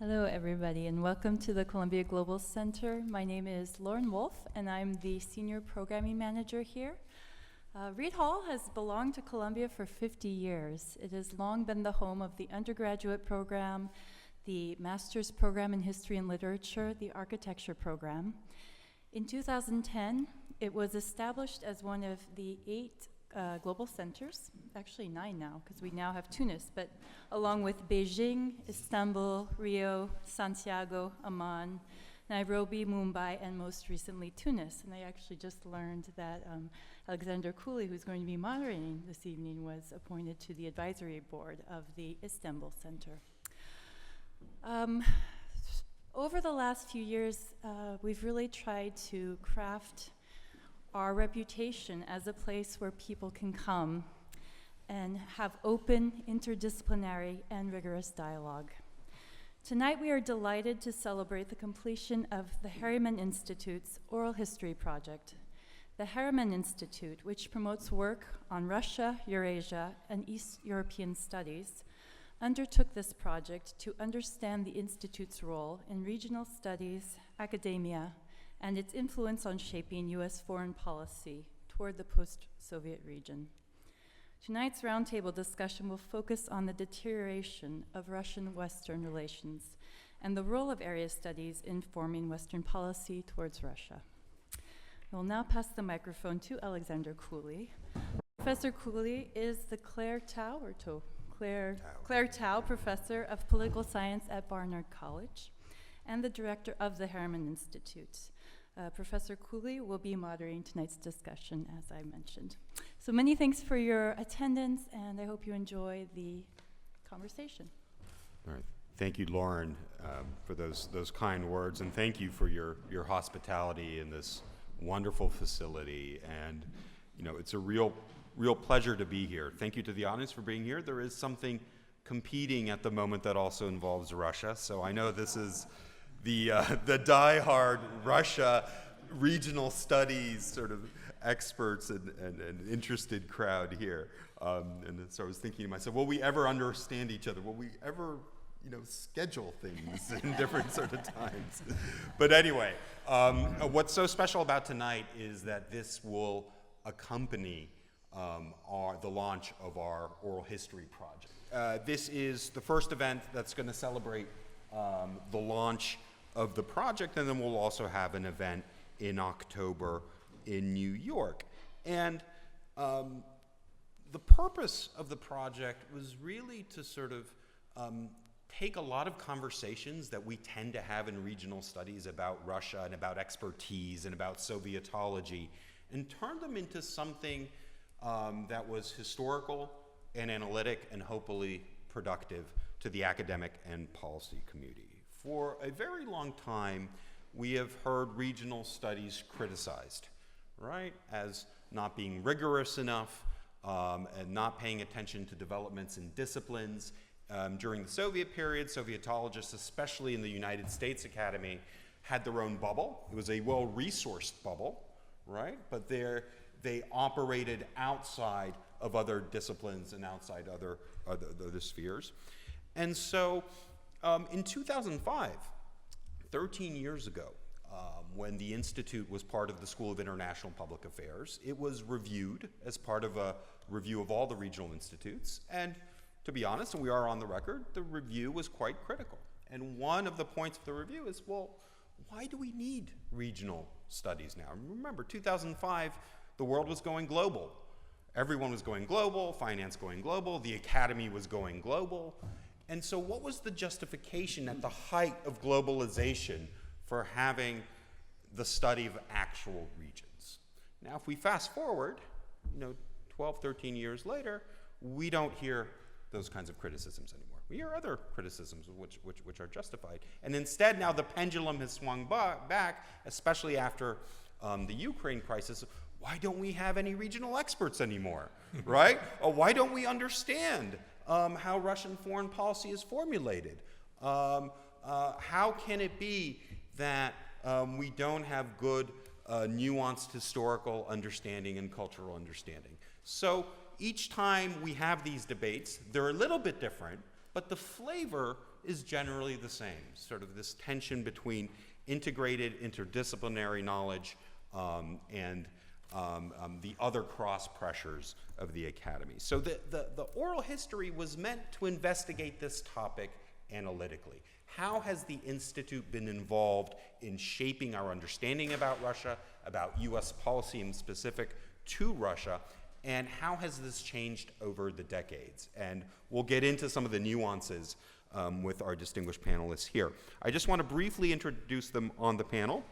Hello, everybody, and welcome to the Columbia Global Center. My name is Lauren Wolf, and I'm the Senior Programming Manager here. Reed Hall has belonged to Columbia for 50 years. It has long been the home of the undergraduate program, the master's program in history and literature, the architecture program. In 2010, it was established as one of the 8 global centers, actually 9 now, because we now have Tunis, but along with Beijing, Istanbul, Rio, Santiago, Amman, Nairobi, Mumbai, and most recently Tunis. And I actually just learned that Alexander Cooley, who's going to be moderating this evening, was appointed to the advisory board of the Istanbul Center. Over the last few years, we've really tried to craft our reputation as a place where people can come and have open, interdisciplinary, and rigorous dialogue. Tonight we are delighted to celebrate the completion of the Harriman Institute's Oral History Project. The Harriman Institute, which promotes work on Russia, Eurasia, and East European studies, undertook this project to understand the Institute's role in regional studies, academia, and its influence on shaping U.S. foreign policy toward the post-Soviet region. Tonight's roundtable discussion will focus on the deterioration of Russian-Western relations and the role of area studies in forming Western policy towards Russia. I will now pass the microphone to Alexander Cooley. Professor Cooley is the Claire Tao Professor of Political Science at Barnard College and the director of the Harriman Institute. Professor Cooley will be moderating tonight's discussion, as I mentioned. So many thanks for your attendance, and I hope you enjoy the conversation. All right. Thank you, Lauren, for those kind words, and thank you for your hospitality in this wonderful facility. And it's a real pleasure to be here. Thank you to the audience for being here. There is something competing at the moment that also involves Russia, so I know this is the die-hard Russia regional studies sort of experts and interested crowd here. And so I was thinking to myself, will we ever understand each other? Will we ever, schedule things in different sort of times? But anyway, what's so special about tonight is that this will accompany the launch of our oral history project. This is the first event that's going to celebrate the launch of the project, and then we'll also have an event in October in New York. And the purpose of the project was really to sort of take a lot of conversations that we tend to have in regional studies about Russia and about expertise and about Sovietology and turn them into something that was historical and analytic and hopefully productive to the academic and policy community. For a very long time, we have heard regional studies criticized, right, as not being rigorous enough and not paying attention to developments in disciplines. During the Soviet period, Sovietologists, especially in the United States Academy, had their own bubble. It was a well-resourced bubble, right, but they operated outside of other disciplines and outside other spheres. And so in 2005, 13 years ago, when the Institute was part of the School of International Public Affairs, it was reviewed as part of a review of all the regional institutes. And to be honest, and we are on the record, the review was quite critical. And one of the points of the review is, well, why do we need regional studies now? Remember, 2005, the world was going global. Everyone was going global, finance going global, the academy was going global. And so what was the justification at the height of globalization for having the study of actual regions? Now, if we fast forward, 12, 13 years later, we don't hear those kinds of criticisms anymore. We hear other criticisms which are justified. And instead, now the pendulum has swung back, especially after the Ukraine crisis. Why don't we have any regional experts anymore, right? Why don't we understand how Russian foreign policy is formulated? How can it be that we don't have good, nuanced historical understanding and cultural understanding? So each time we have these debates, they're a little bit different, but the flavor is generally the same, sort of this tension between integrated interdisciplinary knowledge and the other cross pressures of the academy. So the oral history was meant to investigate this topic analytically. How has the Institute been involved in shaping our understanding about Russia, about US policy in specific to Russia, and how has this changed over the decades? And we'll get into some of the nuances with our distinguished panelists here. I just want to briefly introduce them on the panel.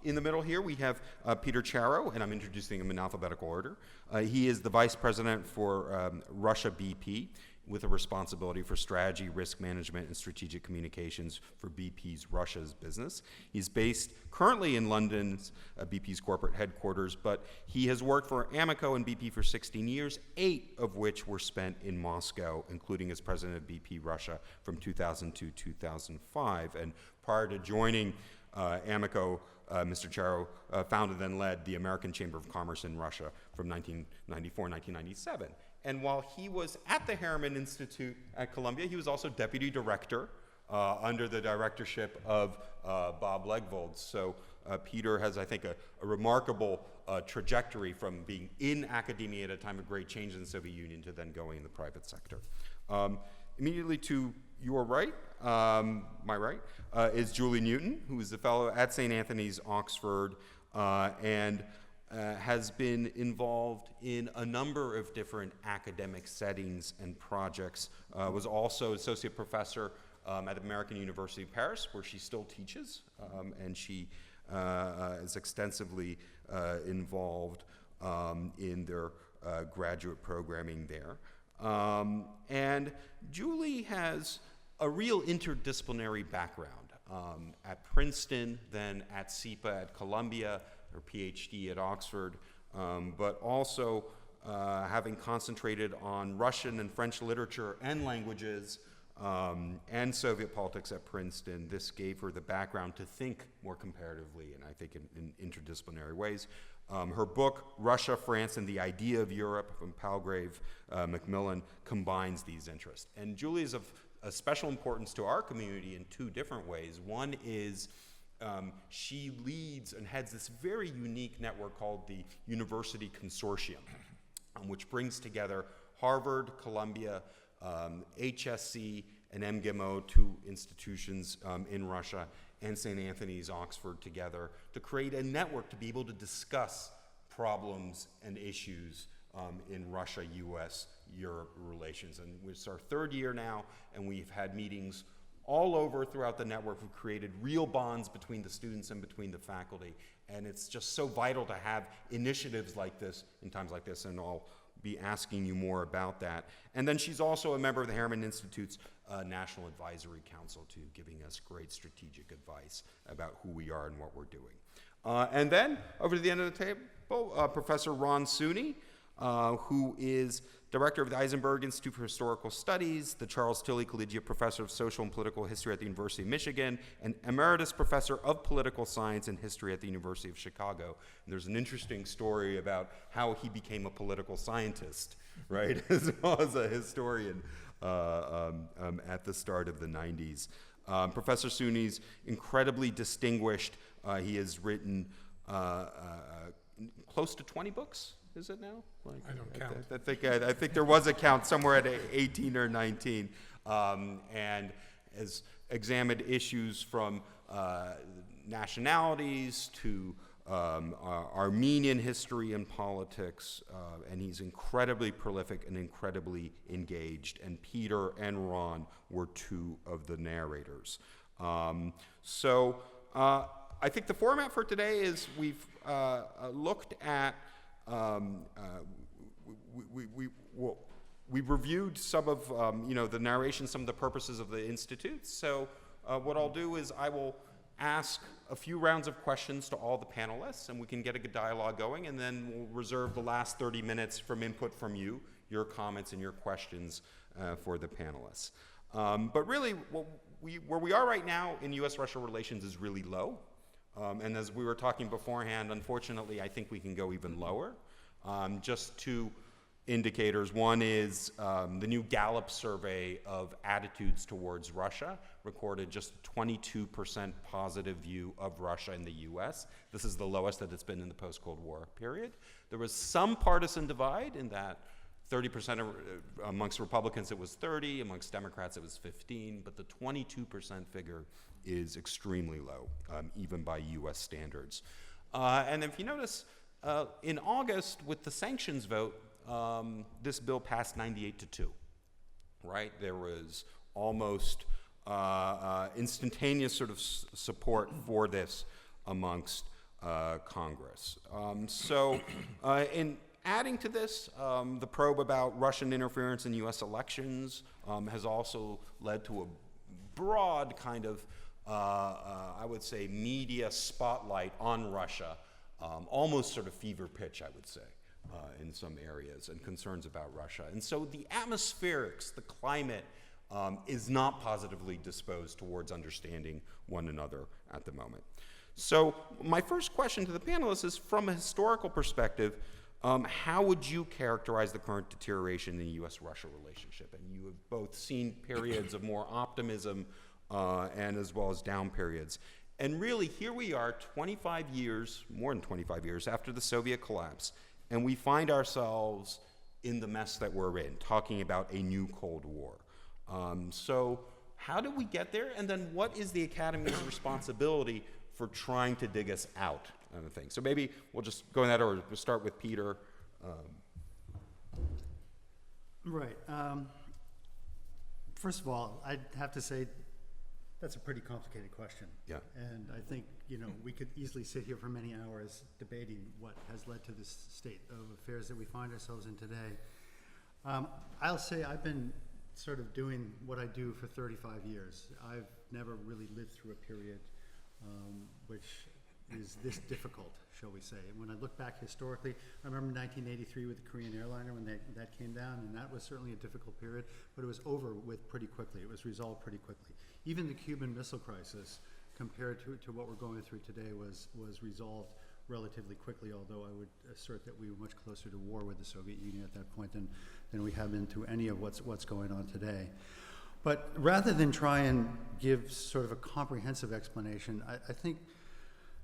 In the middle here, we have Peter Charow, and I'm introducing him in alphabetical order. He is the Vice President for Russia BP, with a responsibility for strategy, risk management, and strategic communications for BP's Russia's business. He's based currently in London's BP's corporate headquarters, but he has worked for Amoco and BP for 16 years, 8 of which were spent in Moscow, including as president of BP Russia from 2000 to 2005. And prior to joining Amoco, Mr. Charow founded and led the American Chamber of Commerce in Russia from 1994-1997. And while he was at the Harriman Institute at Columbia, he was also deputy director under the directorship of Bob Legvold. So Peter has, I think, a remarkable trajectory from being in academia at a time of great change in the Soviet Union to then going in the private sector. Immediately to your right, my right, is Julie Newton, who is a fellow at St. Anthony's, Oxford, and has been involved in a number of different academic settings and projects, was also associate professor at American University of Paris, where she still teaches, and she is extensively involved in their graduate programming there. And Julie has a real interdisciplinary background at Princeton, then at SIPA at Columbia, her PhD at Oxford, but also having concentrated on Russian and French literature and languages and Soviet politics at Princeton. This gave her the background to think more comparatively, and I think in interdisciplinary ways. Her book, Russia, France, and the Idea of Europe, from Palgrave Macmillan, combines these interests. And Julie is of a special importance to our community in 2 different ways. One is she leads and heads this very unique network called the University Consortium, which brings together Harvard, Columbia, HSC, and MGIMO, 2 institutions in Russia, and St. Anthony's, Oxford, together to create a network to be able to discuss problems and issues in Russia-US-Europe relations. And it's our 3rd year now, and we've had meetings all over throughout the network. We've created real bonds between the students and between the faculty, and it's just so vital to have initiatives like this in times like this, and I'll be asking you more about that. And then she's also a member of the Harriman Institute's National Advisory Council, too, giving us great strategic advice about who we are and what we're doing. And then, over to the end of the table, Professor Ron Suny, who is director of the Eisenberg Institute for Historical Studies, the Charles Tilly Collegiate Professor of Social and Political History at the University of Michigan, and Emeritus Professor of Political Science and History at the University of Chicago. And there's an interesting story about how he became a political scientist, right, as well as a historian at the start of the 90s. Professor Suny's incredibly distinguished. He has written close to 20 books. Is it now? I don't count. I think there was a count somewhere at 18 or 19, and has examined issues from nationalities to Armenian history and politics, and he's incredibly prolific and incredibly engaged, and Peter and Ron were 2 of the narrators. So I think the format for today is we've looked at we reviewed some of the narration, some of the purposes of the Institute. So what I'll do is I will ask a few rounds of questions to all the panelists, and we can get a good dialogue going, and then we'll reserve the last 30 minutes from input from you, your comments and your questions for the panelists. But really, where we are right now in U.S.-Russia relations is really low. And as we were talking beforehand, unfortunately, I think we can go even lower. Just to indicators. One is the new Gallup survey of attitudes towards Russia recorded just 22% positive view of Russia in the US. This is the lowest that it's been in the post-Cold War period. There was some partisan divide in that 30% amongst Republicans it was 30, amongst Democrats it was 15, but the 22% figure is extremely low, even by US standards. And if you notice, in August with the sanctions vote, this bill passed 98-2, right? There was almost instantaneous sort of support for this amongst Congress. In adding to this, the probe about Russian interference in US elections has also led to a broad kind of, I would say, media spotlight on Russia, almost sort of fever pitch, I would say. In some areas, and concerns about Russia. And so the atmospherics, the climate, is not positively disposed towards understanding one another at the moment. So my first question to the panelists is, from a historical perspective, how would you characterize the current deterioration in the US-Russia relationship? And you have both seen periods of more optimism and as well as down periods. And really, here we are 25 years, more than 25 years after the Soviet collapse, and we find ourselves in the mess that we're in, talking about a new Cold War. So how did we get there? And then what is the Academy's responsibility for trying to dig us out of the thing? So maybe we'll just go in that order. We'll start with Peter. Right. First of all, I'd have to say that's a pretty complicated question. Yeah. And I think, we could easily sit here for many hours debating what has led to this state of affairs that we find ourselves in today. I'll say I've been sort of doing what I do for 35 years. I've never really lived through a period which is this difficult, shall we say. When I look back historically, I remember 1983 with the Korean airliner when that came down, and that was certainly a difficult period, but it was over with pretty quickly. It was resolved pretty quickly. Even the Cuban Missile Crisis, compared to what we're going through today, was resolved relatively quickly, although I would assert that we were much closer to war with the Soviet Union at that point than we have been to any of what's going on today. But rather than try and give sort of a comprehensive explanation, I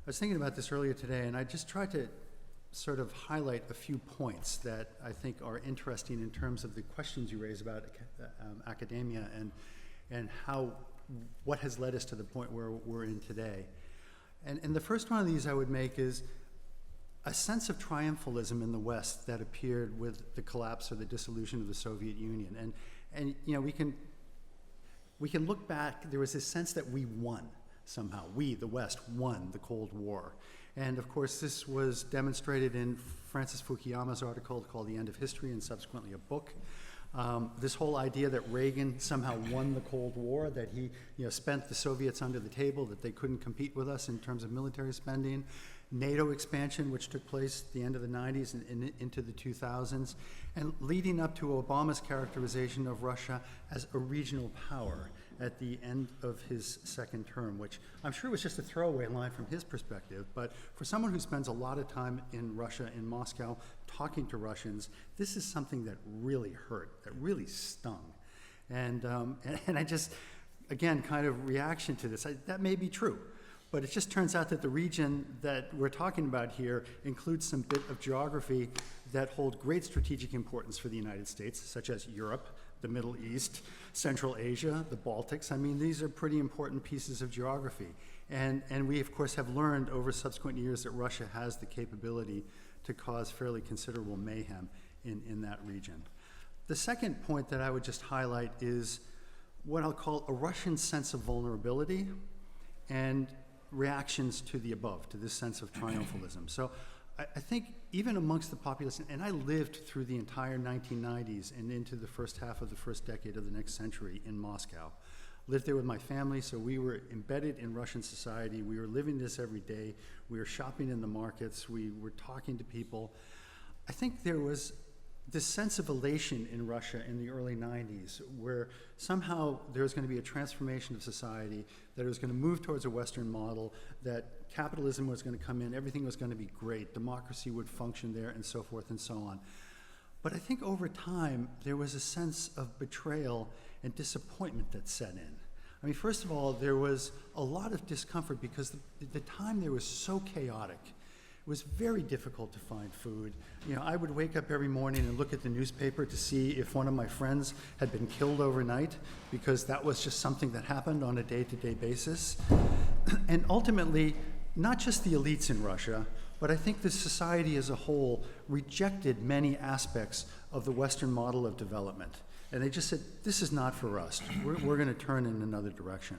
was thinking about this earlier today, and I just tried to sort of highlight a few points that I think are interesting in terms of the questions you raise about academia and what has led us to the point where we're in today. And the first one of these I would make is a sense of triumphalism in the West that appeared with the collapse or the dissolution of the Soviet Union. And we can look back, there was this sense that we won somehow. We, the West, won the Cold War. And of course, this was demonstrated in Francis Fukuyama's article called The End of History, and subsequently a book. This whole idea that Reagan somehow won the Cold War, that he spent the Soviets under the table, that they couldn't compete with us in terms of military spending. NATO expansion, which took place at the end of the 90s and into the 2000s, and leading up to Obama's characterization of Russia as a regional power at the end of his second term, which I'm sure was just a throwaway line from his perspective, but for someone who spends a lot of time in Russia, in Moscow, talking to Russians, this is something that really hurt, that really stung. And I just, again, kind of reaction to this, that may be true, but it just turns out that the region that we're talking about here includes some bit of geography that hold great strategic importance for the United States, such as Europe, the Middle East, Central Asia, the Baltics. I mean, these are pretty important pieces of geography. And we, of course, have learned over subsequent years that Russia has the capability to cause fairly considerable mayhem in that region. The second point that I would just highlight is what I'll call a Russian sense of vulnerability and reactions to the above, to this sense of triumphalism. So I think even amongst the populace, and I lived through the entire 1990s and into the first half of the first decade of the next century in Moscow. Lived there with my family, so we were embedded in Russian society. We were living this every day. We were shopping in the markets. We were talking to people. I think there was this sense of elation in Russia in the early 90s, where somehow there was going to be a transformation of society, that it was going to move towards a Western model, that capitalism was going to come in, everything was going to be great, democracy would function there, and so forth and so on. But I think over time, there was a sense of betrayal and disappointment that set in. I mean, first of all, there was a lot of discomfort because the time there was so chaotic. It was very difficult to find food. You know, I would wake up every morning and look at the newspaper to see if one of my friends had been killed overnight, because that was just something that happened on a day-to-day basis. And ultimately, not just the elites in Russia, but I think the society as a whole rejected many aspects of the Western model of development. And they just said, this is not for us. We're going to turn in another direction.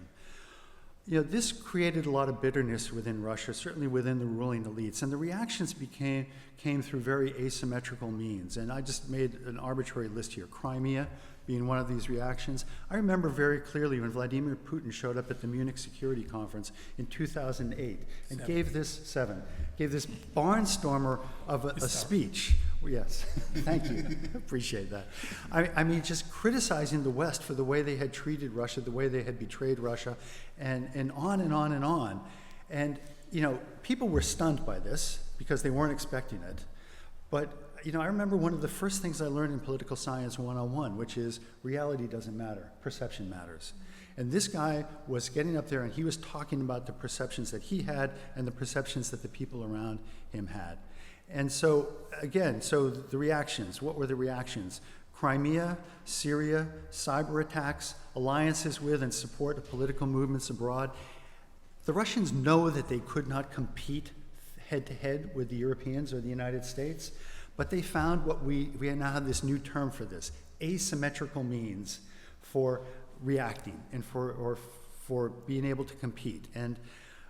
You know, this created a lot of bitterness within Russia, certainly within the ruling elites, and the reactions came through very asymmetrical means. And I just made an arbitrary list here, Crimea being one of these reactions. I remember very clearly when Vladimir Putin showed up at the Munich Security Conference in 2008 and gave this barnstormer of a speech. Well, yes, thank you, appreciate that. I mean, just criticizing the West for the way they had treated Russia, the way they had betrayed Russia, and on and on and on. And, you know, people were stunned by this because they weren't expecting it. But, you know, I remember one of the first things I learned in Political Science 101, which is reality doesn't matter, perception matters. And this guy was getting up there and he was talking about the perceptions that he had and the perceptions that the people around him had. And so, again, so the reactions, what were the reactions? Crimea, Syria, cyber attacks, alliances with and support of political movements abroad. The Russians know that they could not compete head-to-head with the Europeans or the United States, but they found what we now have this new term for this, asymmetrical means for reacting and for being able to compete. And,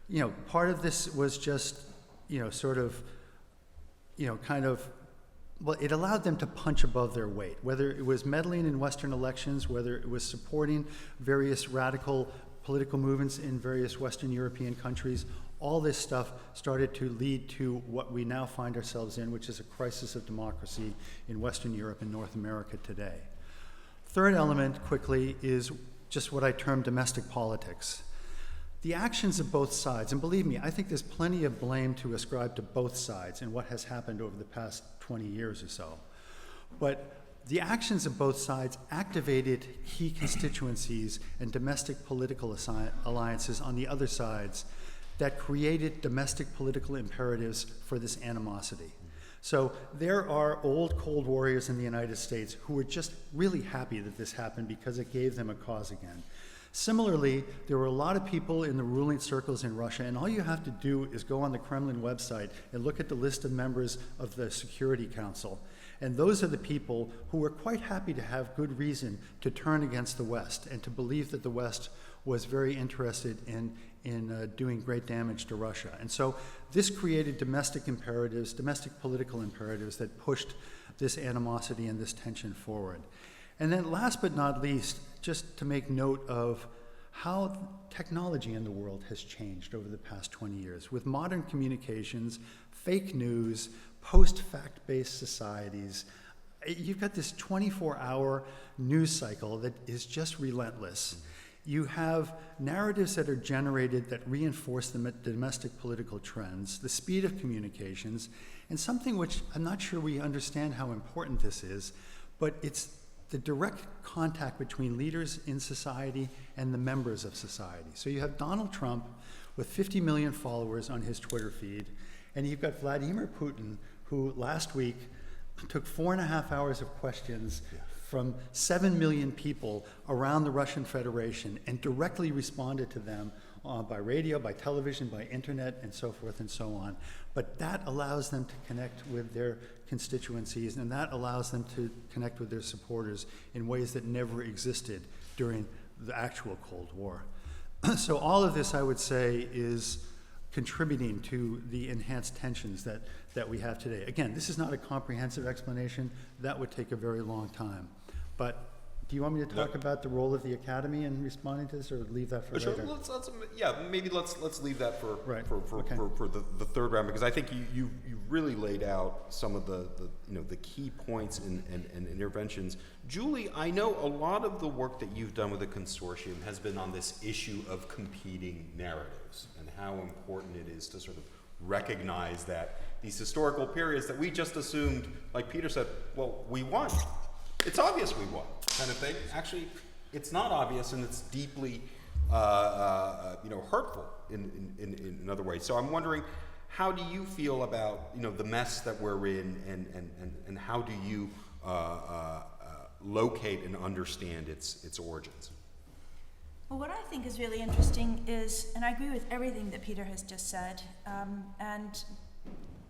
you know, part of this was just, you know, sort of, you know, kind of, well, it allowed them to punch above their weight, whether it was meddling in Western elections, whether it was supporting various radical political movements in various Western European countries. All this stuff started to lead to what we now find ourselves in, which is a crisis of democracy in Western Europe and North America today. Third element, quickly, is just what I term domestic politics. The actions of both sides, and believe me, I think there's plenty of blame to ascribe to both sides in what has happened over the past 20 years or so. But the actions of both sides activated key constituencies and domestic political alliances on the other sides that created domestic political imperatives for this animosity. So there are old Cold Warriors in the United States who were just really happy that this happened because it gave them a cause again. Similarly, there were a lot of people in the ruling circles in Russia, and all you have to do is go on the Kremlin website and look at the list of members of the Security Council. And those are the people who were quite happy to have good reason to turn against the West and to believe that the West was very interested in doing great damage to Russia. And so this created domestic imperatives, domestic political imperatives that pushed this animosity and this tension forward. And then last but not least, just to make note of how technology in the world has changed over the past 20 years. With modern communications, fake news, post-fact-based societies, you've got this 24-hour news cycle that is just relentless. You have narratives that are generated that reinforce the domestic political trends, the speed of communications, and something which I'm not sure we understand how important this is, but it's the direct contact between leaders in society and the members of society. So you have Donald Trump with 50 million followers on his Twitter feed, and you've got Vladimir Putin, who last week took 4.5 hours of questions from 7 million people around the Russian Federation and directly responded to them by radio, by television, by internet, and so forth and so on. But that allows them to connect with their constituencies, and that allows them to connect with their supporters in ways that never existed during the actual Cold War. So all of this, I would say, is contributing to the enhanced tensions that we have today. Again, this is not a comprehensive explanation. That would take a very long time. But do you want me to talk about the role of the Academy in responding to this, or leave that for later? Maybe let's leave that for Okay. the third round, because I think you really laid out some of the key points and interventions. Julie, I know a lot of the work that you've done with the consortium has been on this issue of competing narratives and how important it is to sort of recognize that these historical periods that we just assumed, like Peter said, well, we won. It's obvious we won, kind of thing. Actually, it's not obvious, and it's deeply, hurtful in other ways. So I'm wondering, how do you feel about, the mess that we're in, and how do you locate and understand its origins? Well, what I think is really interesting is, and I agree with everything that Peter has just said,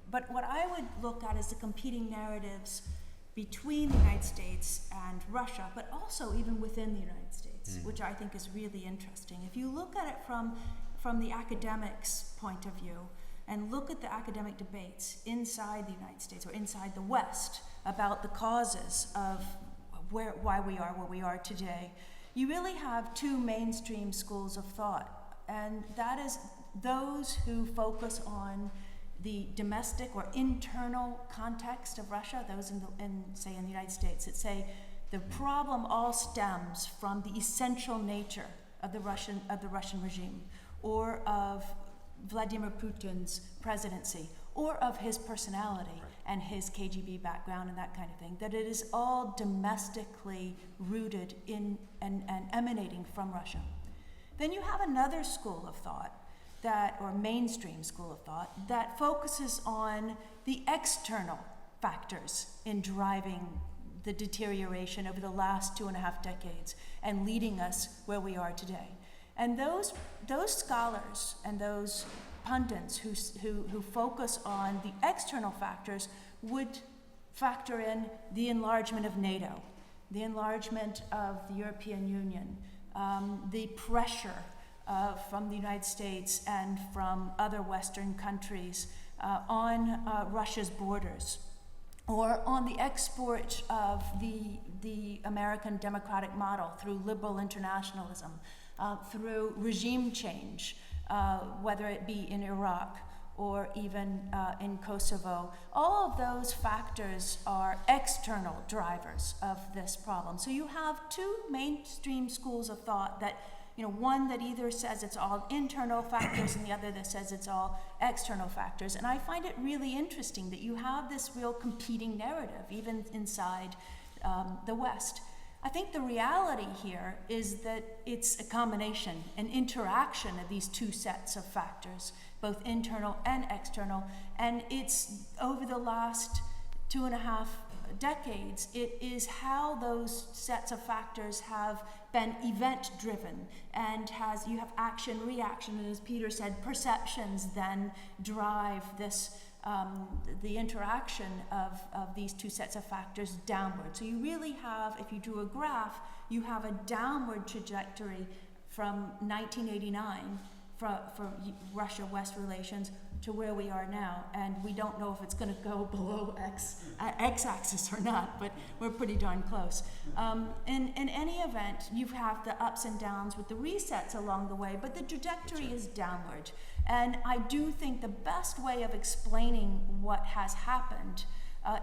but what I would look at is the competing narratives between the United States and Russia, but also even within the United States, which I think is really interesting. If you look at it from the academics' point of view, and look at the academic debates inside the United States or inside the West about the causes of why we are where we are today, you really have two mainstream schools of thought, and that is those who focus on the domestic or internal context of Russia, those in the United States, that say the problem all stems from the essential nature of the Russian regime, or of Vladimir Putin's presidency, or of his personality and his KGB background and that kind of thing, that it is all domestically rooted in and emanating from Russia. Then you have another school of thought, or mainstream school of thought, that focuses on the external factors in driving the deterioration over the last 2.5 decades and leading us where we are today. And those scholars and those pundits who focus on the external factors would factor in the enlargement of NATO, the enlargement of the European Union, the pressure from the United States and from other Western countries on Russia's borders, or on the export of the American democratic model through liberal internationalism, through regime change, whether it be in Iraq or even in Kosovo. All of those factors are external drivers of this problem. So you have two mainstream schools of thought that, one that either says it's all internal factors and the other that says it's all external factors. And I find it really interesting that you have this real competing narrative, even inside the West. I think the reality here is that it's a combination, an interaction of these two sets of factors, both internal and external, and it's over the last 2.5 decades, it is how those sets of factors have been event-driven, and you have action, reaction, and as Peter said, perceptions then drive this the interaction of these two sets of factors downward. So you really have, if you drew a graph, you have a downward trajectory from 1989 for Russia-West relations to where we are now, and we don't know if it's going to go below x-axis or not, but we're pretty darn close. In any event, you have the ups and downs with the resets along the way, but the trajectory is downward. And I do think the best way of explaining what has happened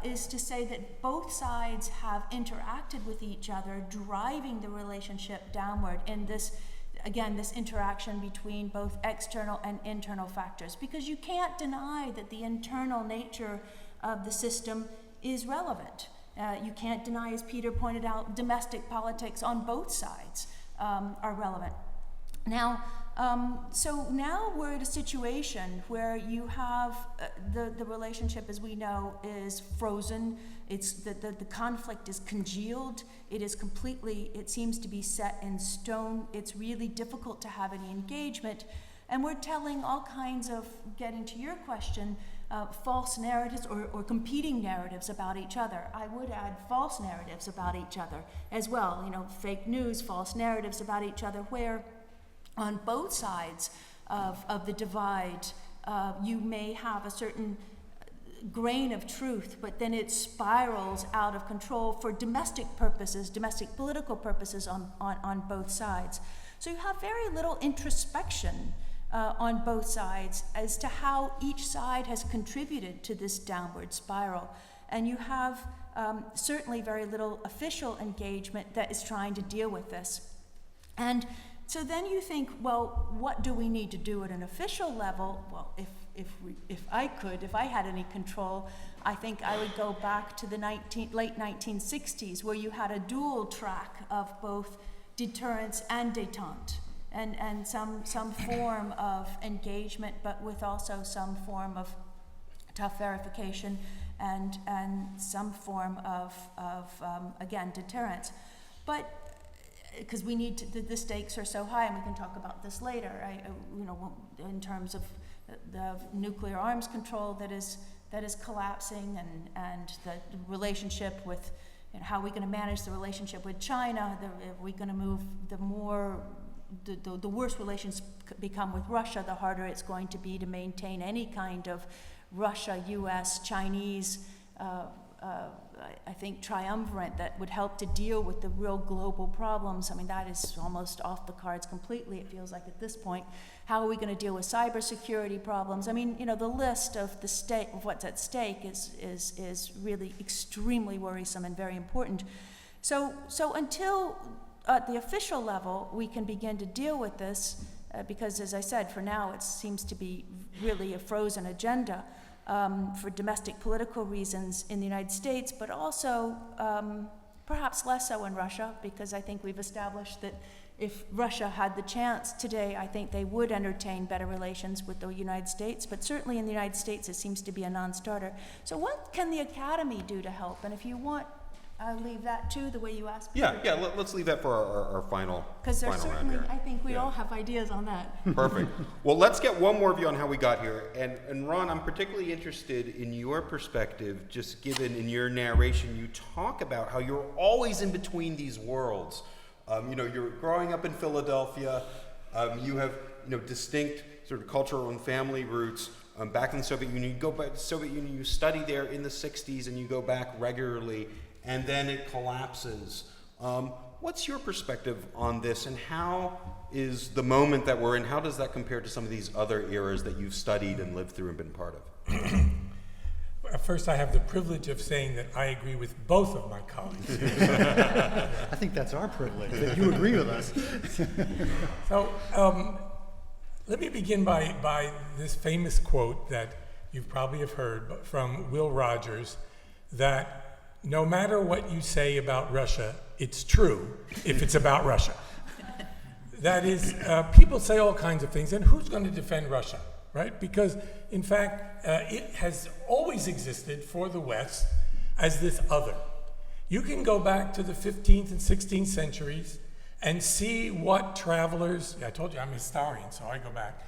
is to say that both sides have interacted with each other, driving the relationship downward in this, again, this interaction between both external and internal factors. Because you can't deny that the internal nature of the system is relevant. You can't deny, as Peter pointed out, domestic politics on both sides are relevant. Now, so now we're at a situation where you have the relationship, as we know, is frozen. It's the conflict is congealed. It is completely, it seems to be set in stone. It's really difficult to have any engagement. And we're telling all kinds of, getting to your question, false narratives or competing narratives about each other. I would add false narratives about each other as well. Fake news, false narratives about each other, where on both sides of the divide, you may have a certain grain of truth, but then it spirals out of control for domestic purposes, domestic political purposes on both sides. So you have very little introspection on both sides as to how each side has contributed to this downward spiral. And you have certainly very little official engagement that is trying to deal with this. And so then you think, well, what do we need to do at an official level? Well, if I had any control, I think I would go back to the late 1960s, where you had a dual track of both deterrence and détente, and some form of engagement, but with also some form of tough verification and some form of again, deterrence. But because we need to, the stakes are so high, and we can talk about this later, in terms of the nuclear arms control that is collapsing, and the relationship with, how are we going to manage the relationship with China? Are we going to move the worse relations become with Russia, the harder it's going to be to maintain any kind of Russia, U.S., Chinese, I think, triumvirate that would help to deal with the real global problems. I mean, that is almost off the cards completely, it feels like, at this point. How are we going to deal with cybersecurity problems? I mean, the list of of what's at stake is really extremely worrisome and very important. So until at the official level we can begin to deal with this, because, as I said, for now it seems to be really a frozen agenda for domestic political reasons in the United States, but also perhaps less so in Russia, because I think we've established that if Russia had the chance today, I think they would entertain better relations with the United States, but certainly in the United States it seems to be a non-starter. So what can the Academy do to help? And if you want, I'll leave that too, the way you asked. Yeah, let's leave that for our final Because there's final round certainly, here. I think we all have ideas on that. Perfect. Well, let's get one more view on how we got here. And Ron, I'm particularly interested in your perspective, just given in your narration, you talk about how you're always in between these worlds. You're growing up in Philadelphia. You have, distinct sort of cultural and family roots back in the Soviet Union. You go back to the Soviet Union, you study there in the 60s, and you go back regularly, and then it collapses. What's your perspective on this, and how is the moment that we're in, how does that compare to some of these other eras that you've studied and lived through and been part of? First, I have the privilege of saying that I agree with both of my colleagues. I think that's our privilege, that you agree with us. So let me begin by this famous quote that you probably have heard from Will Rogers, that no matter what you say about Russia, it's true if it's about Russia. That is, people say all kinds of things, and who's going to defend Russia, right? Because, in fact, it has always existed for the West as this other. You can go back to the 15th and 16th centuries and see what travelers, I told you I'm a historian, so I go back,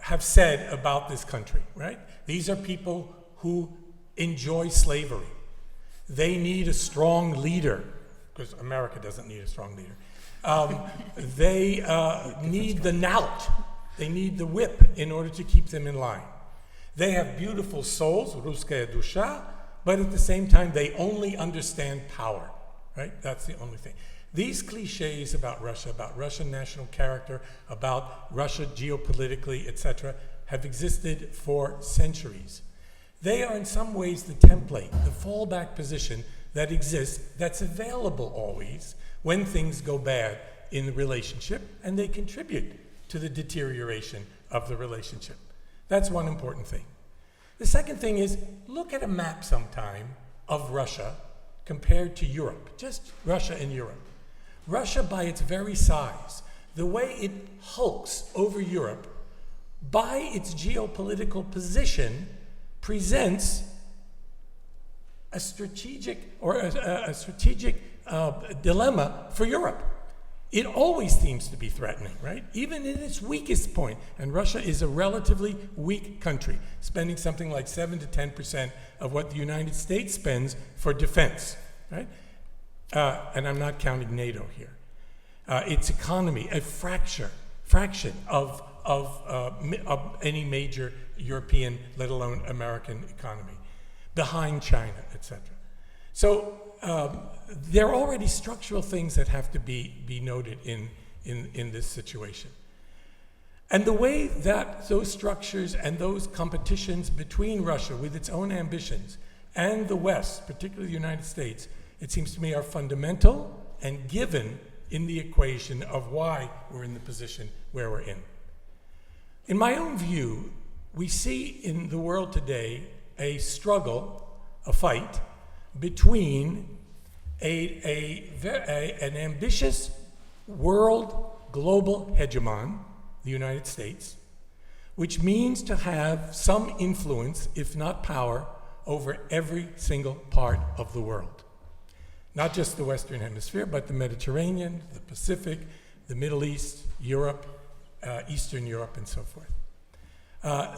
have said about this country, right? These are people who enjoy slavery. They need a strong leader, because America doesn't need a strong leader. They need the knout. They need the whip in order to keep them in line. They have beautiful souls, ruskaya dusha, but at the same time, they only understand power, right? That's the only thing. These cliches about Russian national character, about Russia geopolitically, etc., have existed for centuries. They are in some ways the template, the fallback position that exists, that's available always when things go bad in the relationship, and they contribute to the deterioration of the relationship. That's one important thing. The second thing is, look at a map sometime of Russia compared to Europe, just Russia and Europe. Russia, by its very size, the way it hulks over Europe, by its geopolitical position, presents a strategic dilemma for Europe. It always seems to be threatening, right? Even in its weakest point. And Russia is a relatively weak country, spending something like 7 to 10% of what the United States spends for defense, right? And I'm not counting NATO here. Its economy, a fraction of any major European, let alone American economy, behind China, etc. So there are already structural things that have to be noted in this situation. And the way that those structures and those competitions between Russia with its own ambitions and the West, particularly the United States, it seems to me are fundamental and given in the equation of why we're in the position where we're in. In my own view, we see in the world today a struggle, a fight, between an ambitious world global hegemon, the United States, which means to have some influence, if not power, over every single part of the world. Not just the Western Hemisphere, but the Mediterranean, the Pacific, the Middle East, Europe, Eastern Europe, and so forth.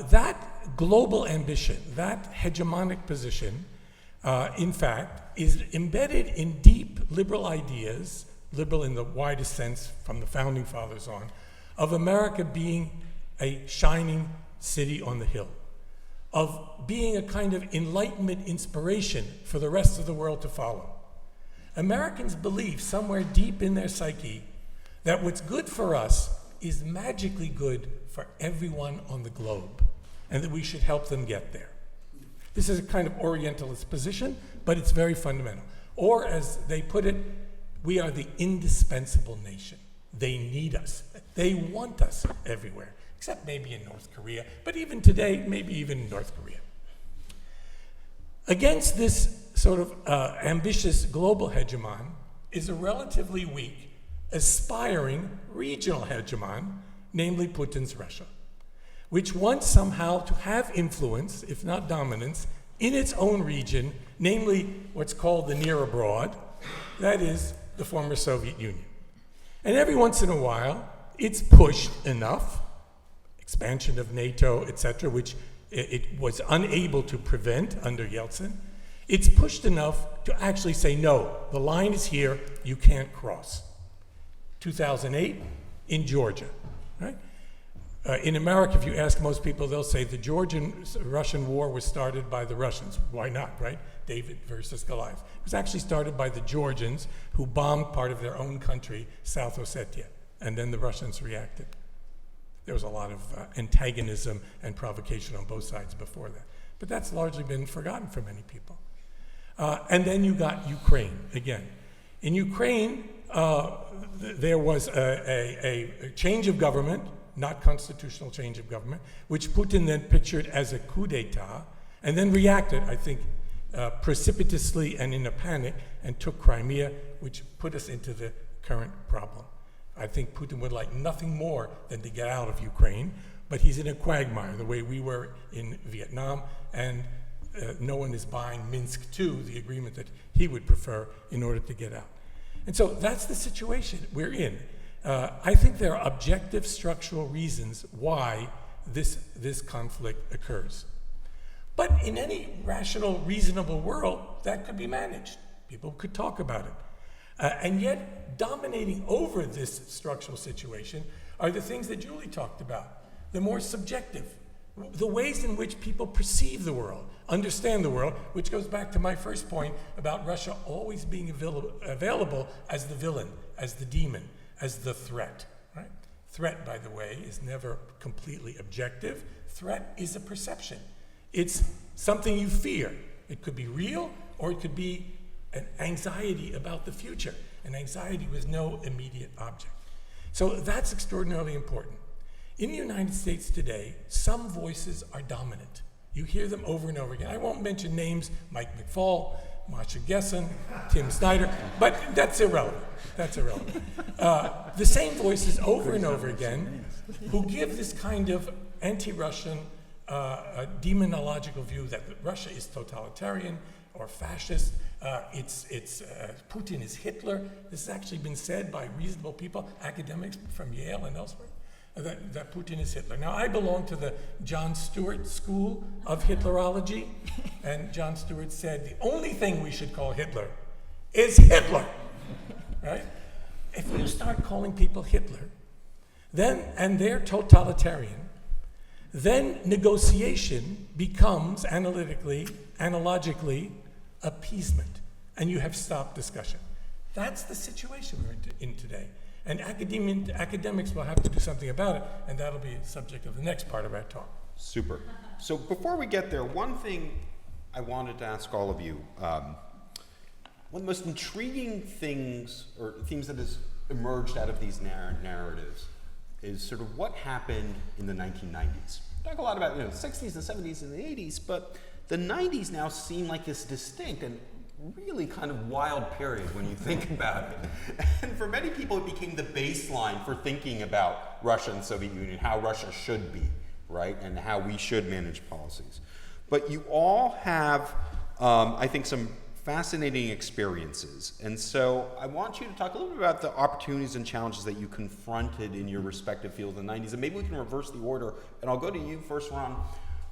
That global ambition, that hegemonic position, in fact, is embedded in deep liberal ideas, liberal in the widest sense from the founding fathers on, of America being a shining city on the hill, of being a kind of Enlightenment inspiration for the rest of the world to follow. Americans believe somewhere deep in their psyche that what's good for us is magically good for everyone on the globe, and that we should help them get there. This is a kind of Orientalist position, but it's very fundamental. Or, as they put it, we are the indispensable nation. They need us. They want us everywhere, except maybe in North Korea, but even today, maybe even in North Korea. Against this sort of ambitious global hegemon is a relatively weak, aspiring regional hegemon, namely Putin's Russia, which wants somehow to have influence, if not dominance, in its own region, namely what's called the near abroad, that is the former Soviet Union. And every once in a while, it's pushed enough, expansion of NATO, etc., which it was unable to prevent under Yeltsin, it's pushed enough to actually say, no, the line is here, you can't cross. 2008 in Georgia, right? In America, if you ask most people, they'll say the Georgian-Russian war was started by the Russians. Why not, right? David versus Goliath. It was actually started by the Georgians who bombed part of their own country, South Ossetia, and then the Russians reacted. There was a lot of antagonism and provocation on both sides before that. But that's largely been forgotten for many people. And then you got Ukraine again. In Ukraine, there was a change of government, not constitutional change of government, which Putin then pictured as a coup d'etat, and then reacted, I think, precipitously and in a panic, and took Crimea, which put us into the current problem. I think Putin would like nothing more than to get out of Ukraine, but he's in a quagmire, the way we were in Vietnam, and no one is buying Minsk II, the agreement that he would prefer, in order to get out. And so that's the situation we're in. I think there are objective structural reasons why this conflict occurs. But in any rational, reasonable world, that could be managed. People could talk about it. And yet, dominating over this structural situation are the things that Julie talked about, the more subjective, the ways in which people perceive the world, understand the world, which goes back to my first point about Russia always being available as the villain, as the demon, as the threat. Right? Threat, by the way, is never completely objective. Threat is a perception. It's something you fear. It could be real, or it could be an anxiety about the future, an anxiety with no immediate object. So that's extraordinarily important. In the United States today, some voices are dominant. You hear them over and over again. I won't mention names, Mike McFaul, Masha Gessen, Tim Snyder, but that's irrelevant. That's irrelevant. The same voices over and over again who give this kind of anti-Russian demonological view that Russia is totalitarian or fascist. Putin is Hitler. This has actually been said by reasonable people, academics from Yale and elsewhere, that Putin is Hitler. Now, I belong to the John Stewart school of Hitlerology, and John Stewart said the only thing we should call Hitler is Hitler, right? If you start calling people Hitler, then, and they're totalitarian, then negotiation becomes analogically, appeasement, and you have stopped discussion. That's the situation we're in today. And academics will have to do something about it, and that'll be the subject of the next part of our talk. Super. So before we get there, one thing I wanted to ask all of you, one of the most intriguing things, or themes that has emerged out of these narratives, is sort of what happened in the 1990s. talk a lot about the 60s, the 70s, and the 80s, but the 90s now seem like this distinct and really kind of wild period when you think about it. And for many people, it became the baseline for thinking about Russia and Soviet Union, how Russia should be, right, and how we should manage policies. But you all have, I think, some fascinating experiences. And so I want you to talk a little bit about the opportunities and challenges that you confronted in your respective fields in the 90s. And maybe we can reverse the order. And I'll go to you first, Ron.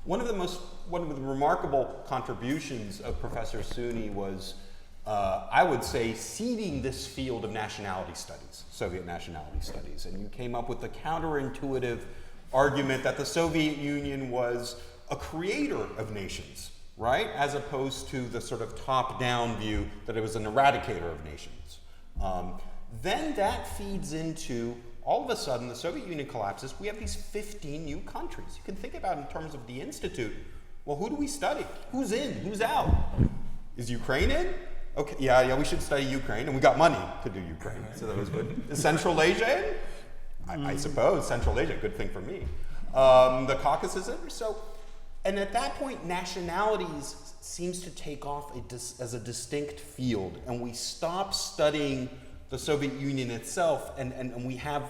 One of the remarkable contributions of Professor Suny was, I would say, seeding this field of nationality studies, Soviet nationality studies. And you came up with the counterintuitive argument that the Soviet Union was a creator of nations, right? As opposed to the sort of top-down view that it was an eradicator of nations. Then that feeds into, all of a sudden, the Soviet Union collapses. We have these 15 new countries. You can think about in terms of the Institute, well, who do we study? Who's in? Who's out? Is Ukraine in? Okay, yeah, we should study Ukraine, and we got money to do Ukraine, so that was good. Is Central Asia in? I suppose Central Asia, good thing for me. The Caucasus in? So, and at that point, nationalities seems to take off as a distinct field, and we stop studying the Soviet Union itself, and we have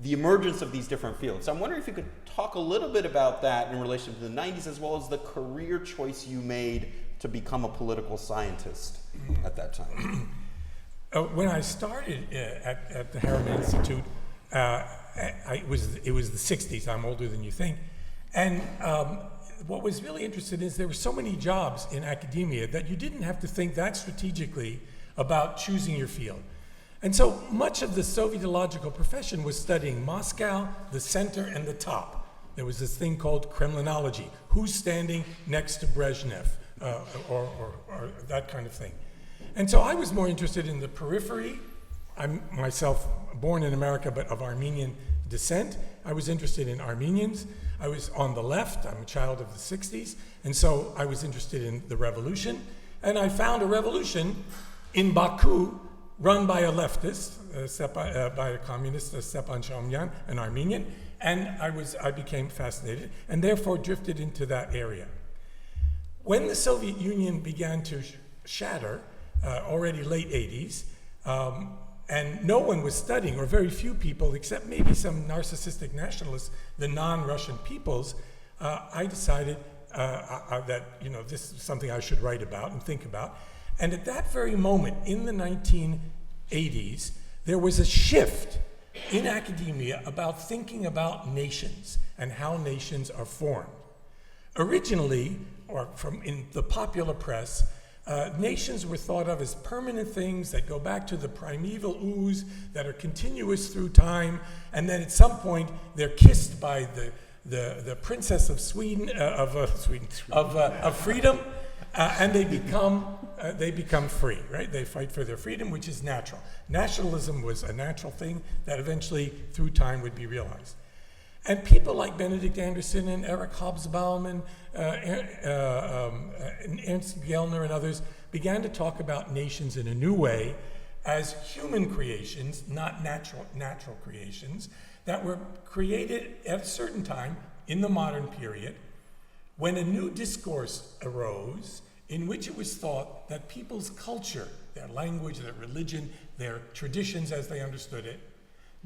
the emergence of these different fields. So I'm wondering if you could talk a little bit about that in relation to the 90s, as well as the career choice you made to become a political scientist at that time. When I started at the Harriman Institute, it was the 60s. I'm older than you think. And what was really interesting is there were so many jobs in academia that you didn't have to think that strategically about choosing your field. And so much of the Sovietological profession was studying Moscow, the center, and the top. There was this thing called Kremlinology, who's standing next to Brezhnev, or that kind of thing. And so I was more interested in the periphery. I'm myself born in America, but of Armenian descent. I was interested in Armenians. I was on the left. I'm a child of the 60s. And so I was interested in the revolution. And I found a revolution in Baku run by a leftist, by a communist, Stepan Shamyan, an Armenian. And I became fascinated and therefore drifted into that area. When the Soviet Union began to shatter, already late 80s, and no one was studying, or very few people, except maybe some narcissistic nationalists, the non-Russian peoples, I decided that this is something I should write about and think about. And at that very moment, in the 1980s, there was a shift in academia about thinking about nations and how nations are formed. Originally, or in the popular press, nations were thought of as permanent things that go back to the primeval ooze that are continuous through time, and then at some point they're kissed by the princess of Sweden, of freedom, and they become free, right? They fight for their freedom, which is natural. Nationalism was a natural thing that eventually, through time, would be realized. And people like Benedict Anderson and Eric Hobsbawm and Ernst Gellner and others began to talk about nations in a new way as human creations, not natural creations, that were created at a certain time in the modern period when a new discourse arose in which it was thought that people's culture, their language, their religion, their traditions as they understood it,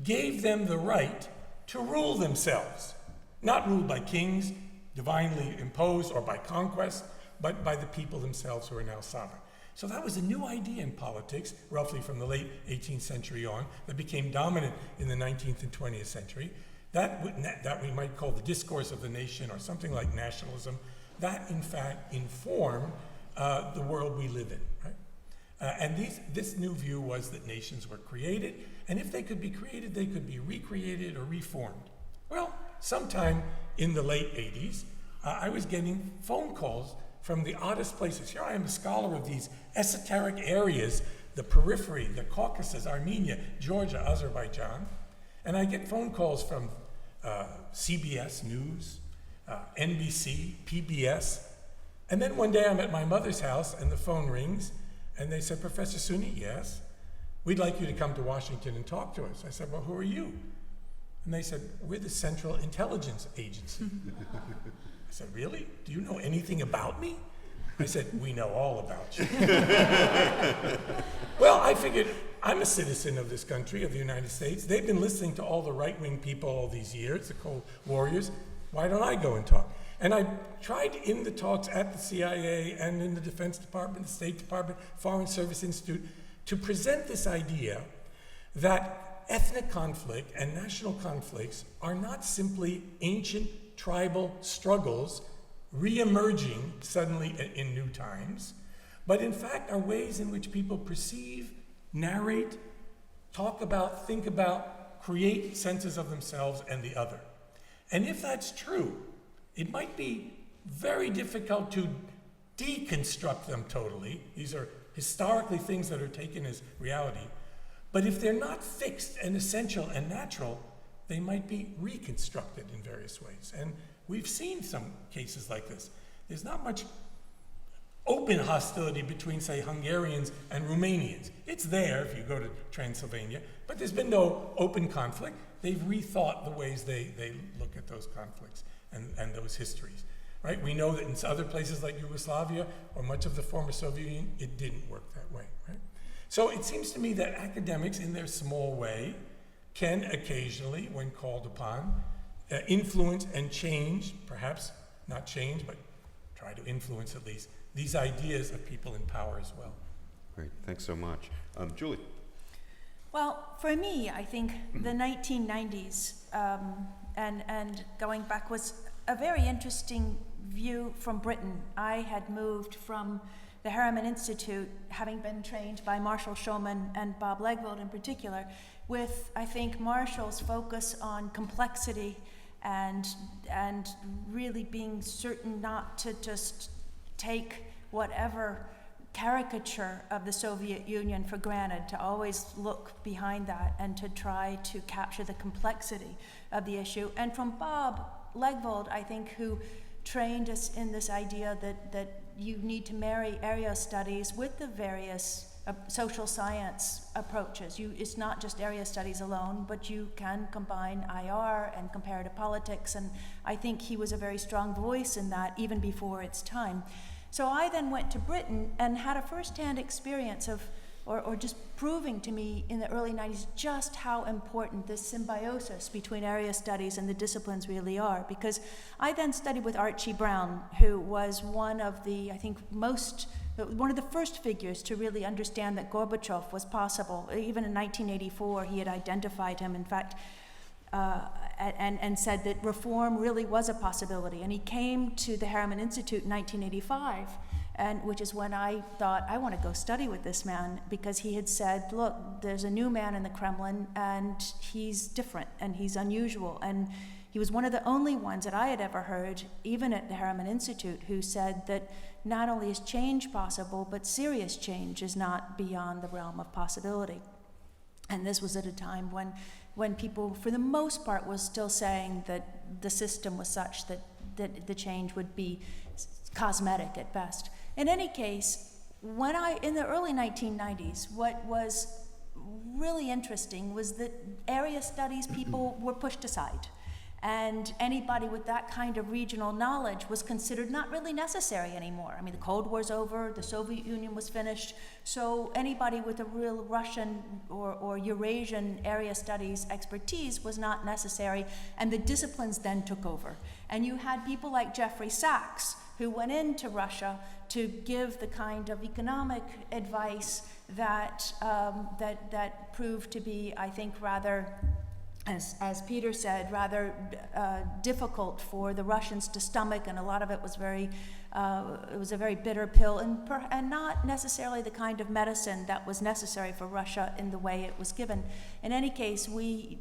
gave them the right to rule themselves, not ruled by kings, divinely imposed, or by conquest, but by the people themselves who are now sovereign. So that was a new idea in politics, roughly from the late 18th century on, that became dominant in the 19th and 20th century. That we might call the discourse of the nation, or something like nationalism. That, in fact, informed the world we live in, right? And this new view was that nations were created, and if they could be created, they could be recreated or reformed. Well, sometime in the late 80s, I was getting phone calls from the oddest places. Here I am, a scholar of these esoteric areas, the periphery, the Caucasus, Armenia, Georgia, Azerbaijan, and I get phone calls from CBS News, NBC, PBS, and then one day I'm at my mother's house and the phone rings, and they said, Professor Suny, yes, we'd like you to come to Washington and talk to us. I said, well, who are you? And they said, we're the Central Intelligence Agency. I said, really? Do you know anything about me? I said, we know all about you. Well, I figured I'm a citizen of this country, of the United States. They've been listening to all the right-wing people all these years, the Cold Warriors. Why don't I go and talk? And I tried in the talks at the CIA and in the Defense Department, the State Department, Foreign Service Institute, to present this idea that ethnic conflict and national conflicts are not simply ancient tribal struggles re-emerging suddenly in new times, but in fact are ways in which people perceive, narrate, talk about, think about, create senses of themselves and the other. And if that's true, it might be very difficult to deconstruct them totally. These are historically things that are taken as reality. But if they're not fixed and essential and natural, they might be reconstructed in various ways. And we've seen some cases like this. There's not much open hostility between, say, Hungarians and Romanians. It's there if you go to Transylvania, but there's been no open conflict. They've rethought the ways they look at those conflicts and those histories, right? We know that in other places like Yugoslavia or much of the former Soviet Union, it didn't work that way, right? So it seems to me that academics, in their small way, can occasionally, when called upon, influence and change, perhaps not change, but try to influence at least, these ideas of people in power as well. Great, thanks so much. Julie. Well, for me, I think the 1990s and going back was a very interesting view from Britain. I had moved from the Harriman Institute, having been trained by Marshall Shulman and Bob Legvold in particular, with, I think, Marshall's focus on complexity and really being certain not to just take whatever caricature of the Soviet Union for granted, to always look behind that and to try to capture the complexity of the issue. And from Bob Legvold, I think, who trained us in this idea that you need to marry area studies with the various social science approaches. It's not just area studies alone, but you can combine IR and comparative politics, and I think he was a very strong voice in that even before its time. So I then went to Britain and had a first-hand experience of, or just proving to me in the early 90s just how important this symbiosis between area studies and the disciplines really are. Because I then studied with Archie Brown, who was one of the, I think, one of the first figures to really understand that Gorbachev was possible. Even in 1984, he had identified him, in fact, and said that reform really was a possibility. And he came to the Harriman Institute in 1985, which is when I thought, I want to go study with this man, because he had said, look, there's a new man in the Kremlin, and he's different, and he's unusual. And he was one of the only ones that I had ever heard, even at the Harriman Institute, who said that not only is change possible, but serious change is not beyond the realm of possibility. And this was at a time when people, for the most part, was still saying that the system was such that the change would be cosmetic at best. In any case, in the early 1990s, what was really interesting was that area studies people were pushed aside. And anybody with that kind of regional knowledge was considered not really necessary anymore. I mean, the Cold War's over, the Soviet Union was finished, so anybody with a real Russian or Eurasian area studies expertise was not necessary, and the disciplines then took over. And you had people like Jeffrey Sachs, who went into Russia to give the kind of economic advice that proved to be, I think, rather, as Peter said, rather difficult for the Russians to stomach, and a lot of it was it was a very bitter pill, and not necessarily the kind of medicine that was necessary for Russia in the way it was given. In any case, the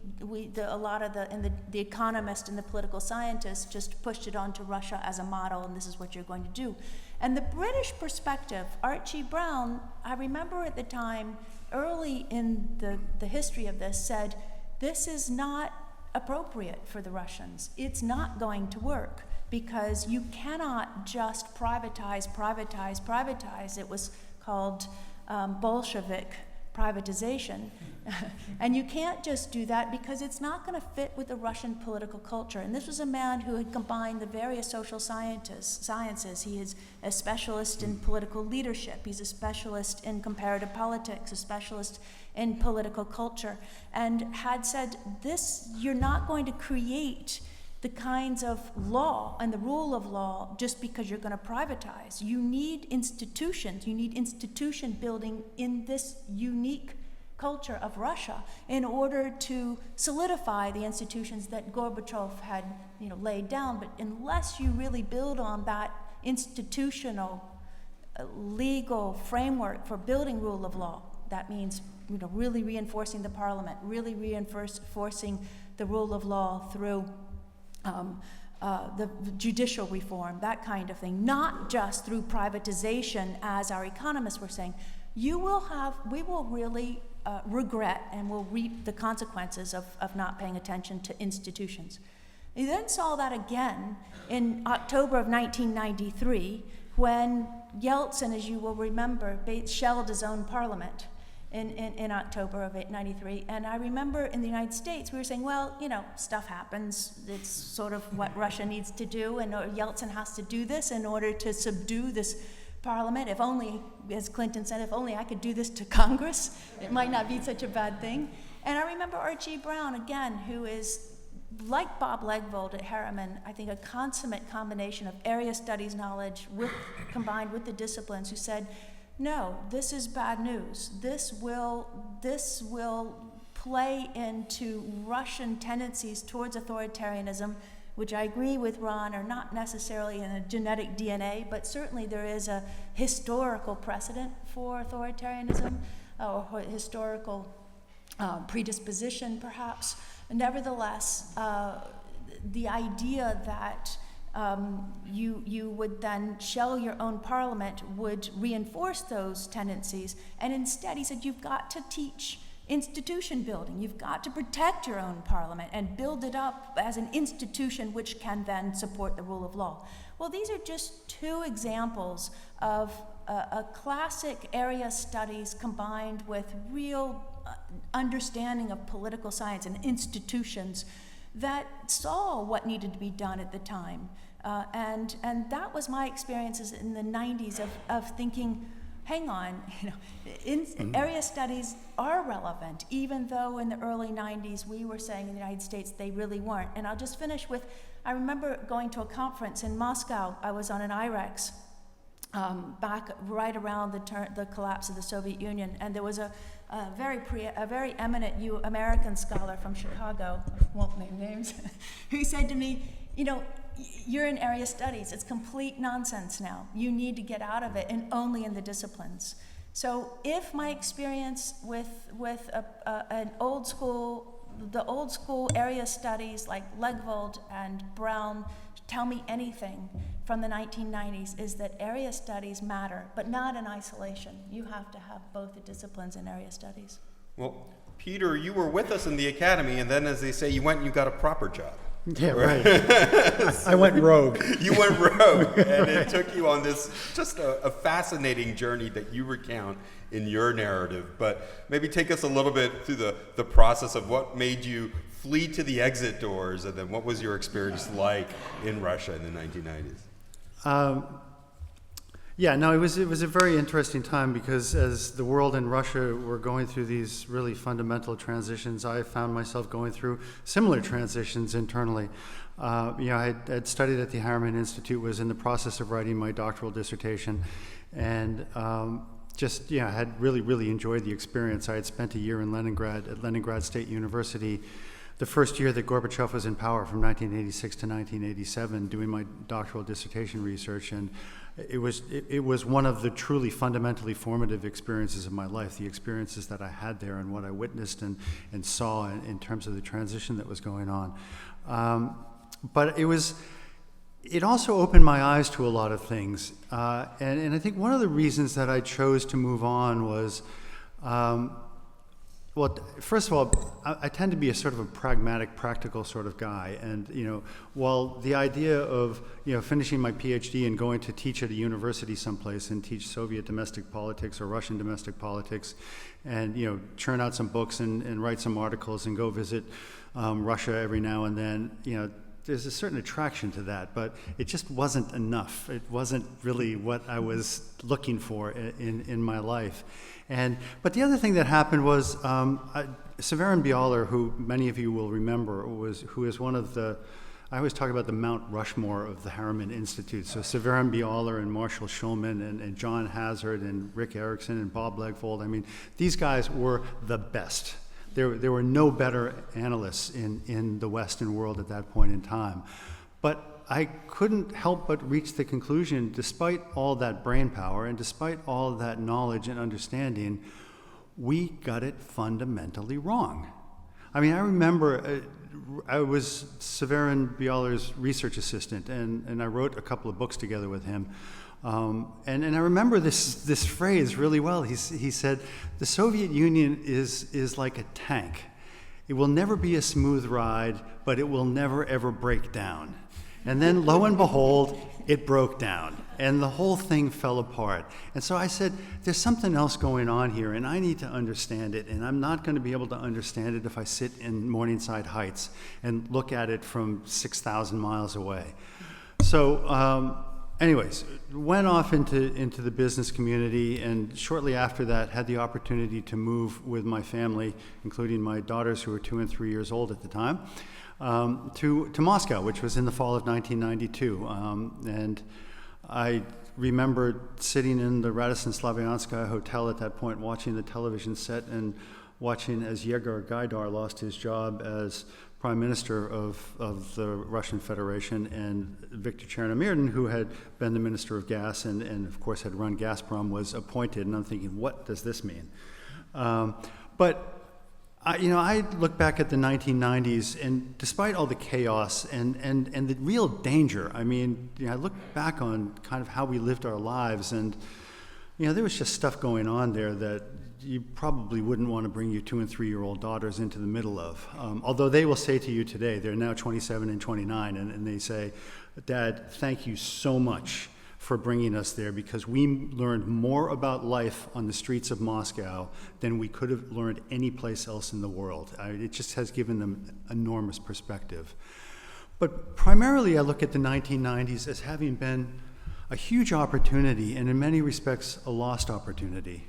economists and the political scientists just pushed it onto Russia as a model, and this is what you're going to do. And the British perspective, Archie Brown, I remember at the time, early in the history of this, said, this is not appropriate for the Russians. It's not going to work, because you cannot just privatize. It was called Bolshevik privatization. And you can't just do that because it's not going to fit with the Russian political culture. And this was a man who had combined the various social sciences. He is a specialist in political leadership. He's a specialist in comparative politics, a specialist in political culture, and had said, you're not going to create the kinds of law and the rule of law just because you're going to privatize. You need institutions. You need institution building in this unique culture of Russia in order to solidify the institutions that Gorbachev had, laid down. But unless you really build on that institutional legal framework for building rule of law, that means really reinforcing the parliament, really reinforcing the rule of law through the judicial reform, that kind of thing, not just through privatization, as our economists were saying. We will really regret and will reap the consequences of not paying attention to institutions. You then saw that again in October of 1993, when Yeltsin, as you will remember, shelled his own parliament in October of 1993. And I remember in the United States, we were saying, well, stuff happens. It's sort of what Russia needs to do, and Yeltsin has to do this in order to subdue this parliament. If only, as Clinton said, if only I could do this to Congress, it might not be such a bad thing. And I remember Archie Brown, again, who is, like Bob Legvold at Harriman, I think a consummate combination of area studies knowledge combined with the disciplines, who said, no, this is bad news. This will play into Russian tendencies towards authoritarianism, which I agree with Ron are not necessarily in a genetic DNA, but certainly there is a historical precedent for authoritarianism, or historical predisposition perhaps. Nevertheless, the idea that you would then shell your own parliament would reinforce those tendencies. And instead, he said, you've got to teach institution building. You've got to protect your own parliament and build it up as an institution which can then support the rule of law. Well, these are just two examples of a classic area studies combined with real understanding of political science and institutions that saw what needed to be done at the time. And that was my experiences in the 90s of thinking, hang on, area studies are relevant, even though in the early 90s we were saying in the United States they really weren't. And I'll just finish with, I remember going to a conference in Moscow. I was on an IREX back right around the collapse of the Soviet Union, and there was a very eminent American scholar from Chicago, I won't name names, who said to me, you're in area studies. It's complete nonsense now. You need to get out of it, and only in the disciplines. So if my experience with the old school area studies like Legvold and Brown tell me anything from the 1990s, is that area studies matter, but not in isolation. You have to have both the disciplines and area studies. Well, Peter, you were with us in the academy, and then, as they say, you went and you got a proper job. Yeah, right. I went rogue. You went rogue, and it took you on this just a fascinating journey that you recount in your narrative. But maybe take us a little bit through the process of what made you flee to the exit doors, and then what was your experience like in Russia in the 1990s? It was a very interesting time, because as the world and Russia were going through these really fundamental transitions, I found myself going through similar transitions internally. I had studied at the Harriman Institute, was in the process of writing my doctoral dissertation, and had really enjoyed the experience. I had spent a year in Leningrad, at Leningrad State University, the first year that Gorbachev was in power, from 1986 to 1987, doing my doctoral dissertation research, and it was one of the truly fundamentally formative experiences of my life, the experiences that I had there and what I witnessed and saw in terms of the transition that was going on. But it also opened my eyes to a lot of things. And I think one of the reasons that I chose to move on was well, first of all, I tend to be a sort of a pragmatic, practical sort of guy. And, while the idea of, finishing my PhD and going to teach at a university someplace and teach Soviet domestic politics or Russian domestic politics and, churn out some books and write some articles and go visit Russia every now and then, there's a certain attraction to that, but it just wasn't enough. It wasn't really what I was looking for in my life. But the other thing that happened was Severin Bialer, who many of you will remember, who is one of the, I always talk about the Mount Rushmore of the Harriman Institute. So Severin Bialer and Marshall Schulman and John Hazard and Rick Erickson and Bob Legfold, I mean, these guys were the best. There were no better analysts in the Western world at that point in time. But I couldn't help but reach the conclusion, despite all that brain power and despite all that knowledge and understanding, we got it fundamentally wrong. I mean, I remember I was Severin Bialer's research assistant, and I wrote a couple of books together with him. And I remember this phrase really well. He said, the Soviet Union is like a tank. It will never be a smooth ride, but it will never ever break down. And then lo and behold, it broke down and the whole thing fell apart. And so I said, there's something else going on here and I need to understand it, and I'm not going to be able to understand it if I sit in Morningside Heights and look at it from 6,000 miles away. So anyways, went off into the business community, and shortly after that had the opportunity to move with my family, including my daughters who were 2 and 3 years old at the time, to Moscow, which was in the fall of 1992. And I remember sitting in the Radisson Slavyanskaya Hotel at that point, watching the television set and watching as Yegor Gaidar lost his job as Prime Minister of the Russian Federation, and Viktor Chernomyrdin, who had been the Minister of Gas and of course had run Gazprom, was appointed. And I'm thinking, what does this mean? But I look back at the 1990s, and despite all the chaos and the real danger, I mean, I look back on kind of how we lived our lives, and there was just stuff going on there that you probably wouldn't want to bring your 2 and 3 year old daughters into the middle of. Although they will say to you today, they're now 27 and 29, and they say, Dad, thank you so much for bringing us there, because we learned more about life on the streets of Moscow than we could have learned any place else in the world. It just has given them enormous perspective. But primarily I look at the 1990s as having been a huge opportunity, and in many respects a lost opportunity.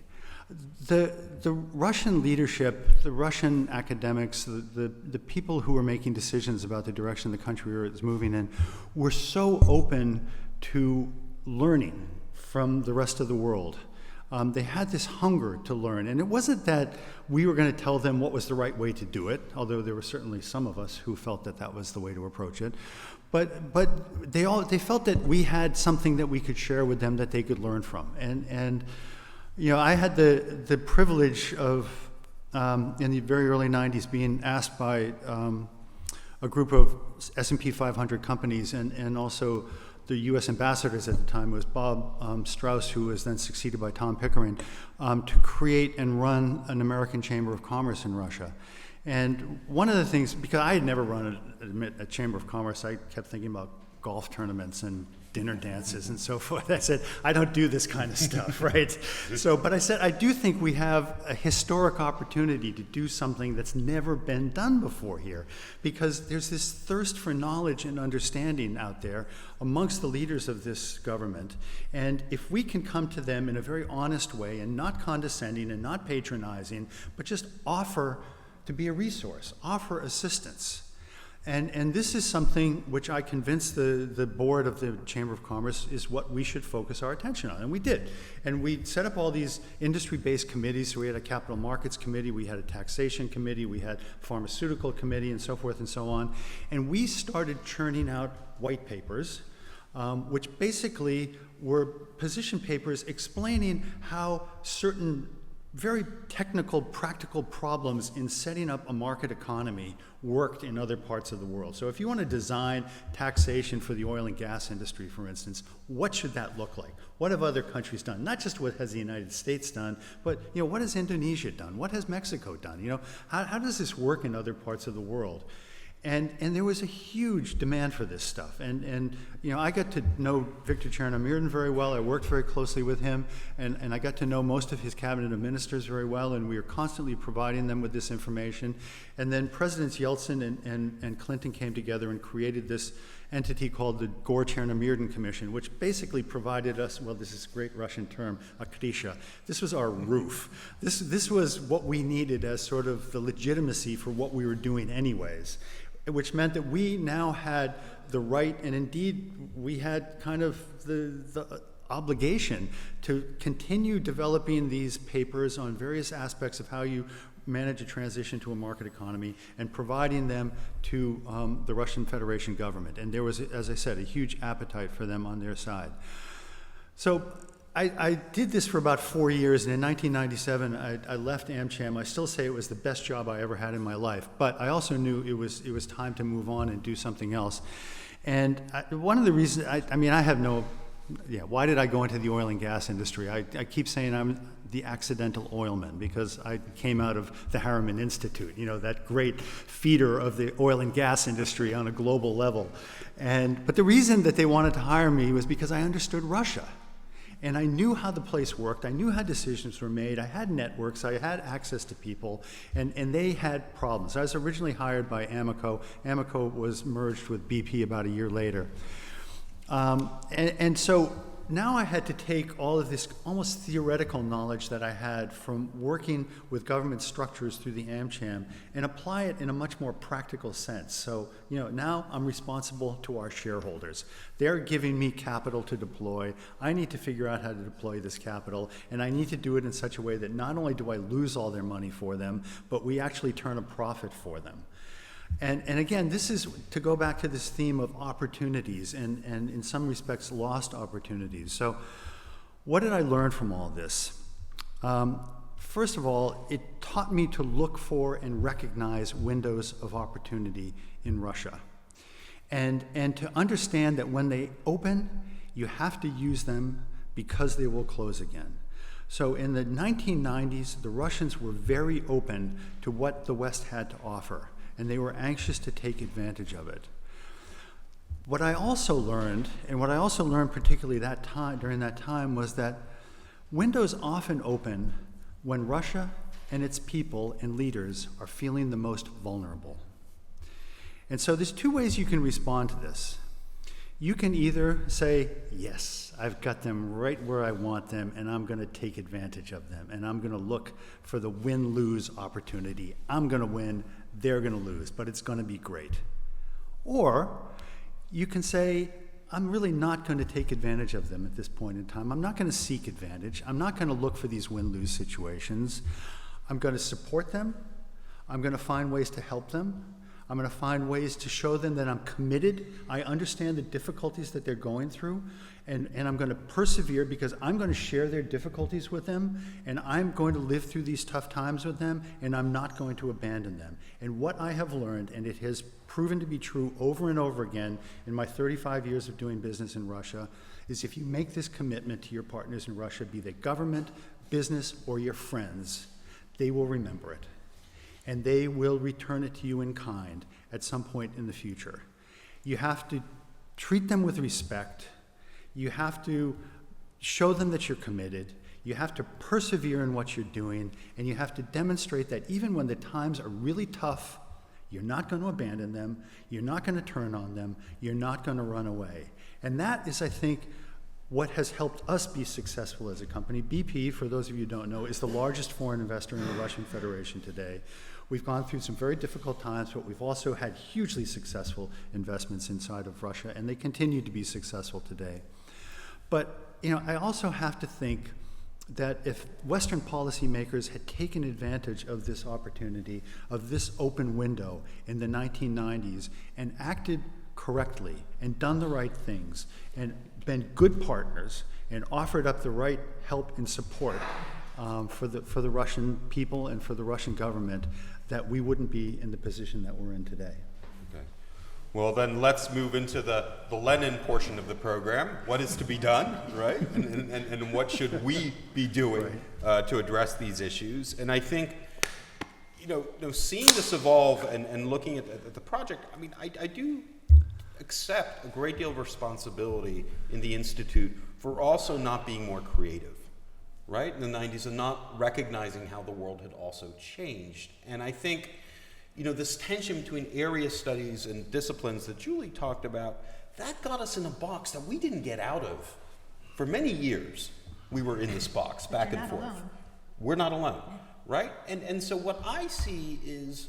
The Russian leadership, the Russian academics, the people who were making decisions about the direction the country was moving in were so open to learning from the rest of the world. They had this hunger to learn, and it wasn't that we were going to tell them what was the right way to do it, although there were certainly some of us who felt that that was the way to approach it. But they felt that we had something that we could share with them that they could learn from. And I had the privilege of, in the very early 90s, being asked by a group of S&P 500 companies and also the U.S. ambassadors at the time was Bob Strauss, who was then succeeded by Tom Pickering, to create and run an American Chamber of Commerce in Russia. And one of the things, because I had never run a Chamber of Commerce, I kept thinking about golf tournaments and dinner dances and so forth. I said, I don't do this kind of stuff, right? But I said, I do think we have a historic opportunity to do something that's never been done before here, because there's this thirst for knowledge and understanding out there amongst the leaders of this government. And if we can come to them in a very honest way and not condescending and not patronizing, but just offer to be a resource, offer assistance. And this is something which I convinced the board of the Chamber of Commerce is what we should focus our attention on, and we did. And we set up all these industry-based committees. So we had a capital markets committee, we had a taxation committee, we had a pharmaceutical committee, and so forth and so on. And we started churning out white papers, which basically were position papers explaining how certain very technical, practical problems in setting up a market economy worked in other parts of the world. So if you want to design taxation for the oil and gas industry, for instance, what should that look like? What have other countries done? Not just what has the United States done, but what has Indonesia done? What has Mexico done? How does this work in other parts of the world? And there was a huge demand for this stuff. And I got to know Victor Amiran very well. I worked very closely with him, and I got to know most of his cabinet of ministers very well, and we were constantly providing them with this information. And then Presidents Yeltsin and Clinton came together and created this entity called the Gore-Chernomyrdin Commission, which basically provided us, well, this is a great Russian term, a krisha. This was our roof. This was what we needed as sort of the legitimacy for what we were doing anyways, which meant that we now had the right, and indeed we had kind of the obligation to continue developing these papers on various aspects of how you manage a transition to a market economy and providing them to the Russian Federation government. And there was, as I said, a huge appetite for them on their side. So I did this for about 4 years, and in 1997, I left AmCham. I still say it was the best job I ever had in my life, but I also knew it was time to move on and do something else. And one of the reasons, why did I go into the oil and gas industry? I keep saying I'm the accidental oilman because I came out of the Harriman Institute, that great feeder of the oil and gas industry on a global level. But the reason that they wanted to hire me was because I understood Russia. And I knew how the place worked. I knew how decisions were made. I had networks. I had access to people. And they had problems. I was originally hired by Amoco. Amoco was merged with BP about a year later. And so now I had to take all of this almost theoretical knowledge that I had from working with government structures through the AmCham and apply it in a much more practical sense. So, now I'm responsible to our shareholders. They're giving me capital to deploy. I need to figure out how to deploy this capital, and I need to do it in such a way that not only do I lose all their money for them, but we actually turn a profit for them. And again, this is to go back to this theme of opportunities and in some respects lost opportunities. So what did I learn from all this? First of all, it taught me to look for and recognize windows of opportunity in Russia. And to understand that when they open, you have to use them because they will close again. So in the 1990s, the Russians were very open to what the West had to offer, and they were anxious to take advantage of it. What I also learned, and what I also learned particularly during that time, was that windows often open when Russia and its people and leaders are feeling the most vulnerable. And so there's two ways you can respond to this. You can either say, yes, I've got them right where I want them, and I'm going to take advantage of them, and I'm going to look for the win-lose opportunity. I'm going to win, they're going to lose, but it's going to be great. Or you can say, I'm really not going to take advantage of them at this point in time. I'm not going to seek advantage. I'm not going to look for these win-lose situations. I'm going to support them. I'm going to find ways to help them. I'm going to find ways to show them that I'm committed. I understand the difficulties that they're going through, and I'm going to persevere because I'm going to share their difficulties with them, and I'm going to live through these tough times with them, and I'm not going to abandon them. And what I have learned, and it has proven to be true over and over again in my 35 years of doing business in Russia, is if you make this commitment to your partners in Russia, be they government, business, or your friends, they will remember it. And they will return it to you in kind at some point in the future. You have to treat them with respect. You have to show them that you're committed. You have to persevere in what you're doing, and you have to demonstrate that even when the times are really tough, you're not going to abandon them, you're not going to turn on them, you're not going to run away. And that is, I think, what has helped us be successful as a company. BP, for those of you who don't know, is the largest foreign investor in the Russian Federation today. We've gone through some very difficult times, but we've also had hugely successful investments inside of Russia, and they continue to be successful today. But, I also have to think that if Western policymakers had taken advantage of this opportunity, of this open window in the 1990s, and acted correctly, and done the right things, and been good partners, and offered up the right help and support, for the Russian people and for the Russian government, that we wouldn't be in the position that we're in today. Okay. Well, then let's move into the Lenin portion of the program. What is to be done, right? And what should we be doing to address these issues? And I think, seeing this evolve and looking at the project, I mean, I do accept a great deal of responsibility in the Institute for also not being more creative, right? In the 90s, and not recognizing how the world had also changed. And I think, this tension between area studies and disciplines that Julie talked about, that got us in a box that we didn't get out of. For many years, we were in this box, back and forth. Alone. We're not alone, right? And so what I see is,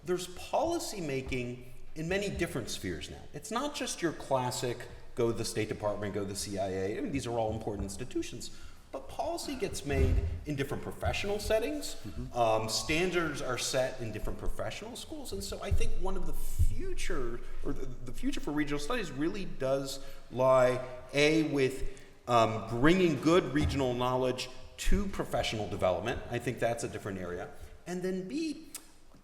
there's policy making in many different spheres now. It's not just your classic, go to the State Department, go to the CIA. I mean, these are all important institutions. But policy gets made in different professional settings. Standards are set in different professional schools. And so I think one of the future for regional studies really does lie, A, with bringing good regional knowledge to professional development. I think that's a different area. And then B,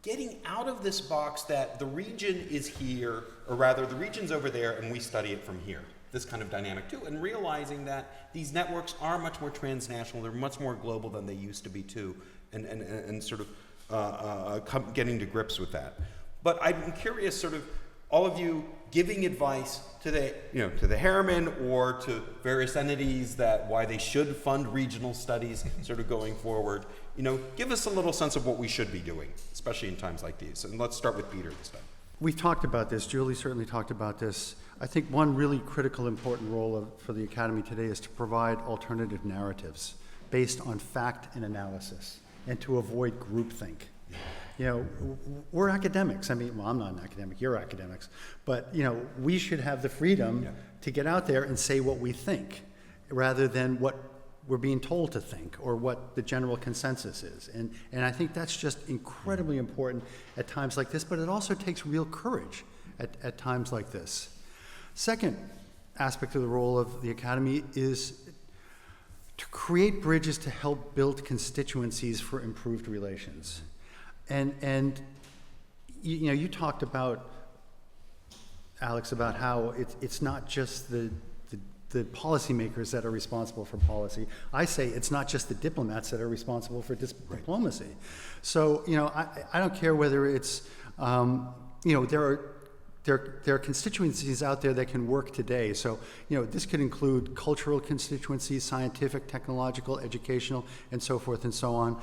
getting out of this box that the region is here, or rather the region's over there and we study it from here. This kind of dynamic too, and realizing that these networks are much more transnational, they're much more global than they used to be too, and sort of getting to grips with that. But I'm curious, sort of, all of you giving advice to the Harriman or to various entities that why they should fund regional studies sort of going forward. Give us a little sense of what we should be doing, especially in times like these. And let's start with Peter this time. We've talked about this. Julie certainly talked about this. I think one really critical, important role for the Academy today is to provide alternative narratives based on fact and analysis, and to avoid groupthink. We're academics. I mean, well, I'm not an academic, you're academics. But, we should have the freedom to get out there and say what we think, rather than what we're being told to think or what the general consensus is. And I think that's just incredibly important at times like this, but it also takes real courage at times like this. Second aspect of the role of the Academy is to create bridges to help build constituencies for improved relations. And you talked about, Alex, about how it's not just the policymakers that are responsible for policy. I say it's not just the diplomats that are responsible for diplomacy. So, I don't care whether it's, there are constituencies out there that can work today. So, this could include cultural constituencies, scientific, technological, educational, and so forth and so on.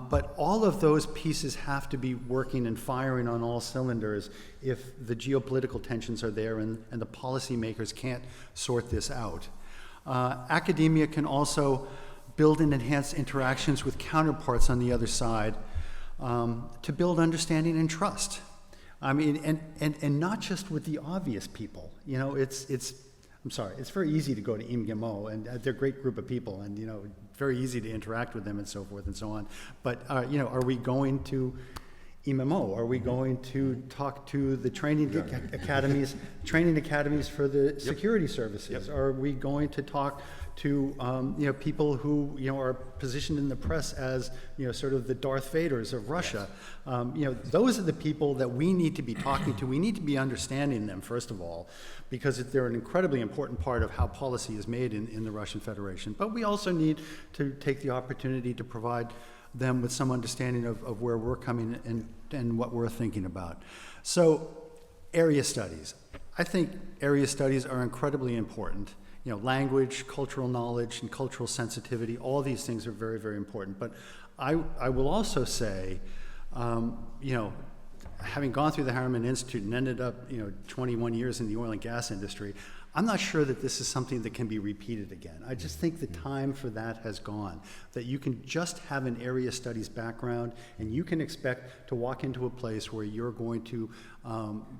But all of those pieces have to be working and firing on all cylinders if the geopolitical tensions are there and the policymakers can't sort this out. Academia can also build and enhance interactions with counterparts on the other side to build understanding and trust. I mean, and not just with the obvious people. I'm sorry, it's very easy to go to IMGMO, and they're a great group of people, and, very easy to interact with them and so forth and so on. But, are we going to IMMO? Are we going to talk to the training academies for the security services? Yep. Are we going to talk to people who are positioned in the press as sort of the Darth Vaders of Russia? Yes. Those are the people that we need to be talking to. We need to be understanding them, first of all, because they're an incredibly important part of how policy is made in the Russian Federation. But we also need to take the opportunity to provide them with some understanding of where we're coming and what we're thinking about. So, area studies. I think area studies are incredibly important. Language, cultural knowledge, and cultural sensitivity, all these things are very, very important. But I will also say, having gone through the Harriman Institute and ended up, 21 years in the oil and gas industry, I'm not sure that this is something that can be repeated again. I just think the time for that has gone, that you can just have an area studies background and you can expect to walk into a place where you're going to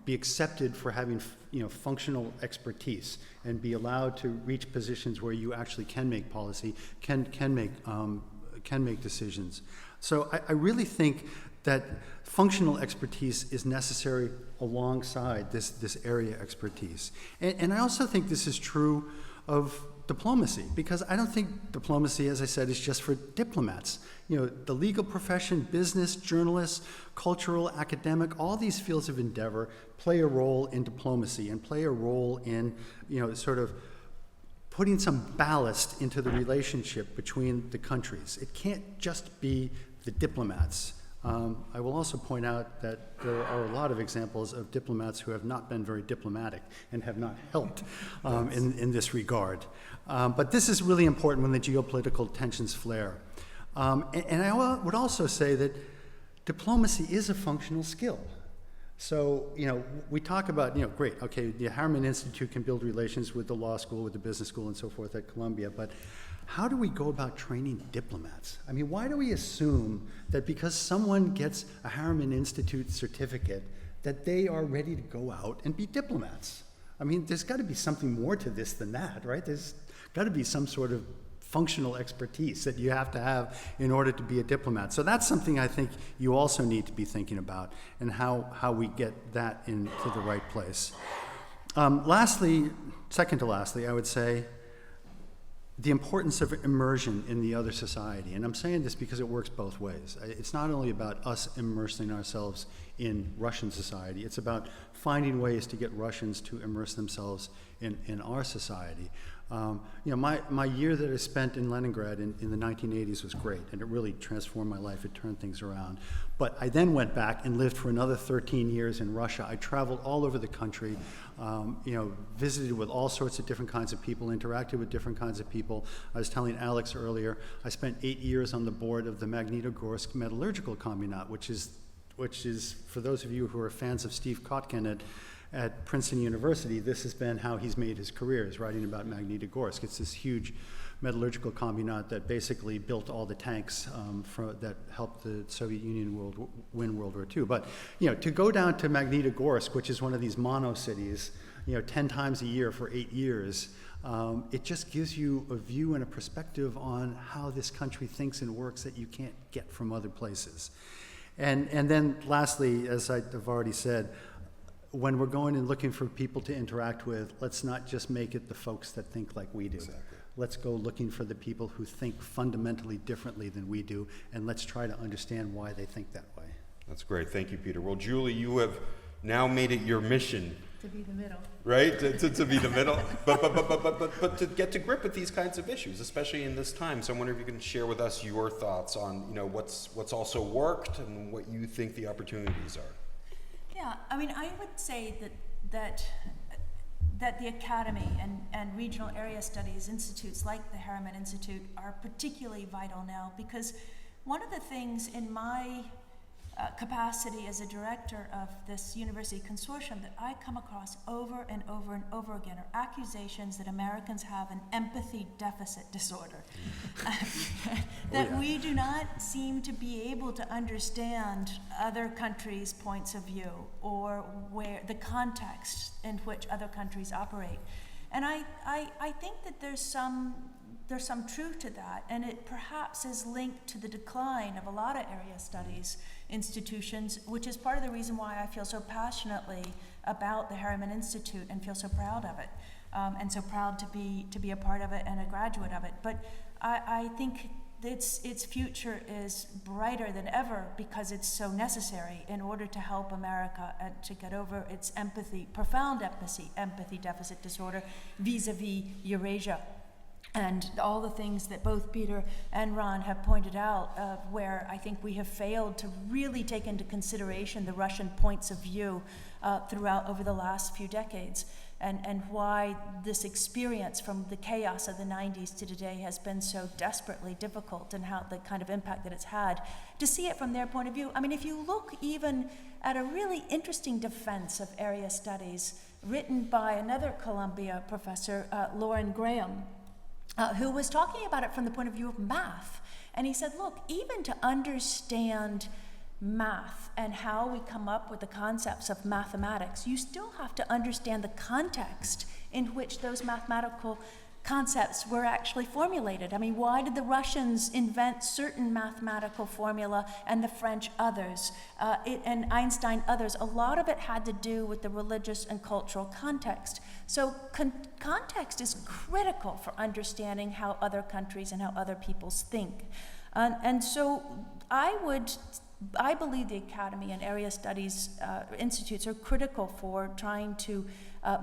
be accepted for having functional expertise and be allowed to reach positions where you actually can make policy, can make decisions. So I really think that functional expertise is necessary alongside this area expertise. And I also think this is true of diplomacy, because I don't think diplomacy, as I said, is just for diplomats. The legal profession, business, journalists, cultural, academic, all these fields of endeavor play a role in diplomacy and play a role in, sort of putting some ballast into the relationship between the countries. It can't just be the diplomats. I will also point out that there are a lot of examples of diplomats who have not been very diplomatic and have not helped in this regard. But this is really important when the geopolitical tensions flare. And I would also say that diplomacy is a functional skill. So, we talk about, great, okay, the Harriman Institute can build relations with the law school, with the business school, and so forth at Columbia, but how do we go about training diplomats? I mean, why do we assume that because someone gets a Harriman Institute certificate, that they are ready to go out and be diplomats? I mean, there's got to be something more to this than that, right? There's got to be some sort of functional expertise that you have to have in order to be a diplomat. So that's something I think you also need to be thinking about, and how we get that into the right place. Second to lastly, I would say the importance of immersion in the other society. And I'm saying this because it works both ways. It's not only about us immersing ourselves in Russian society, it's about finding ways to get Russians to immerse themselves in our society. My year that I spent in Leningrad in the 1980s was great, and it really transformed my life. It turned things around. But I then went back and lived for another 13 years in Russia. I traveled all over the country, visited with all sorts of different kinds of people, interacted with different kinds of people. I was telling Alex earlier, I spent 8 years on the board of the Magnitogorsk Metallurgical Combinat, which is, for those of you who are fans of Steve Kotkin at Princeton University, this has been how he's made his career, is writing about Magnitogorsk. It's this huge metallurgical combinat that basically built all the tanks that helped the Soviet Union win World War II. But to go down to Magnitogorsk, which is one of these mono cities, 10 times a year for 8 years, it just gives you a view and a perspective on how this country thinks and works that you can't get from other places. And then lastly, as I've already said, when we're going and looking for people to interact with, let's not just make it the folks that think like we do. Exactly. Let's go looking for the people who think fundamentally differently than we do, and let's try to understand why they think that way. That's great. Thank you, Peter. Well, Julie, you have now made it your mission To be the middle. right? To be the middle, but to get to grip with these kinds of issues, especially in this time. So I wonder if you can share with us your thoughts on, what's also worked and what you think the opportunities are. Yeah, I mean, I would say that the Academy and regional area studies institutes like the Harriman Institute are particularly vital now, because one of the things in my capacity as a director of this university consortium that I come across over and over and over again are accusations that Americans have an empathy deficit disorder. That we do not seem to be able to understand other countries' points of view, or where the context in which other countries operate. And I think that there's some truth to that, and it perhaps is linked to the decline of a lot of area studies institutions, which is part of the reason why I feel so passionately about the Harriman Institute and feel so proud of it, and so proud to be a part of it and a graduate of it. But I think its future is brighter than ever, because it's so necessary in order to help America to get over its profound empathy deficit disorder vis-a-vis Eurasia. And all the things that both Peter and Ron have pointed out, where I think we have failed to really take into consideration the Russian points of view over the last few decades, and why this experience from the chaos of the 90s to today has been so desperately difficult, and how the kind of impact that it's had. To see it from their point of view, I mean, if you look even at a really interesting defense of area studies written by another Columbia professor, Lauren Graham, who was talking about it from the point of view of math. And he said, look, even to understand math and how we come up with the concepts of mathematics, you still have to understand the context in which those mathematical concepts were actually formulated. I mean, why did the Russians invent certain mathematical formula and the French others, and Einstein others? A lot of it had to do with the religious and cultural context. So context is critical for understanding how other countries and how other peoples think. And so I believe the Academy and Area Studies Institutes are critical for trying to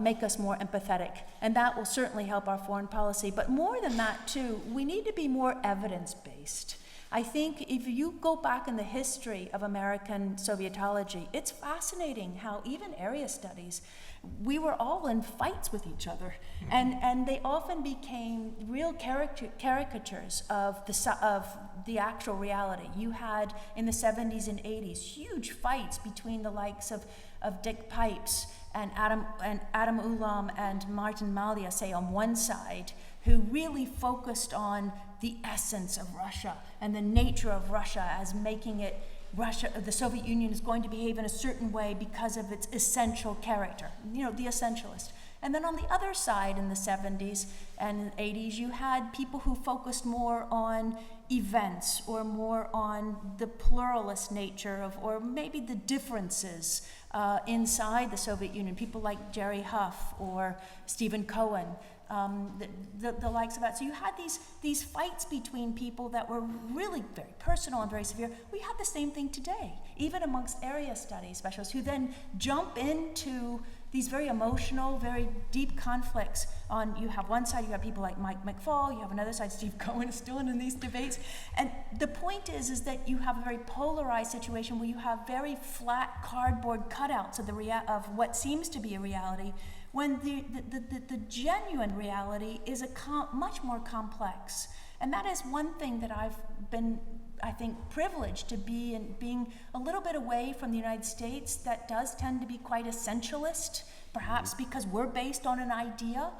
make us more empathetic, and that will certainly help our foreign policy. But more than that, too, we need to be more evidence-based. I think if you go back in the history of American Sovietology, it's fascinating how even area studies, we were all in fights with each other, and they often became real caricatures of the actual reality. You had in the 70s and 80s huge fights between the likes of Dick Pipes and Adam Ulam and Martin Malia, say, on one side, who really focused on the essence of Russia and the nature of Russia as making it Russia, the Soviet Union is going to behave in a certain way because of its essential character, the essentialist. And then on the other side, in the 70s and 80s, you had people who focused more on events or more on the pluralist nature of, or maybe the differences inside the Soviet Union. People like Jerry Huff or Stephen Cohen, the likes of that. So you had these fights between people that were really very personal and very severe. We have the same thing today, even amongst area studies specialists who then jump into these very emotional, very deep conflicts. You have one side, you have people like Mike McFaul, you have another side, Steve Cohen is still in these debates. And the point is that you have a very polarized situation where you have very flat cardboard cutouts of what seems to be a reality, when the genuine reality is much more complex. And that is one thing that I've been, I think, privileged to be in, being a little bit away from the United States that does tend to be quite essentialist, perhaps because we're based on an idea.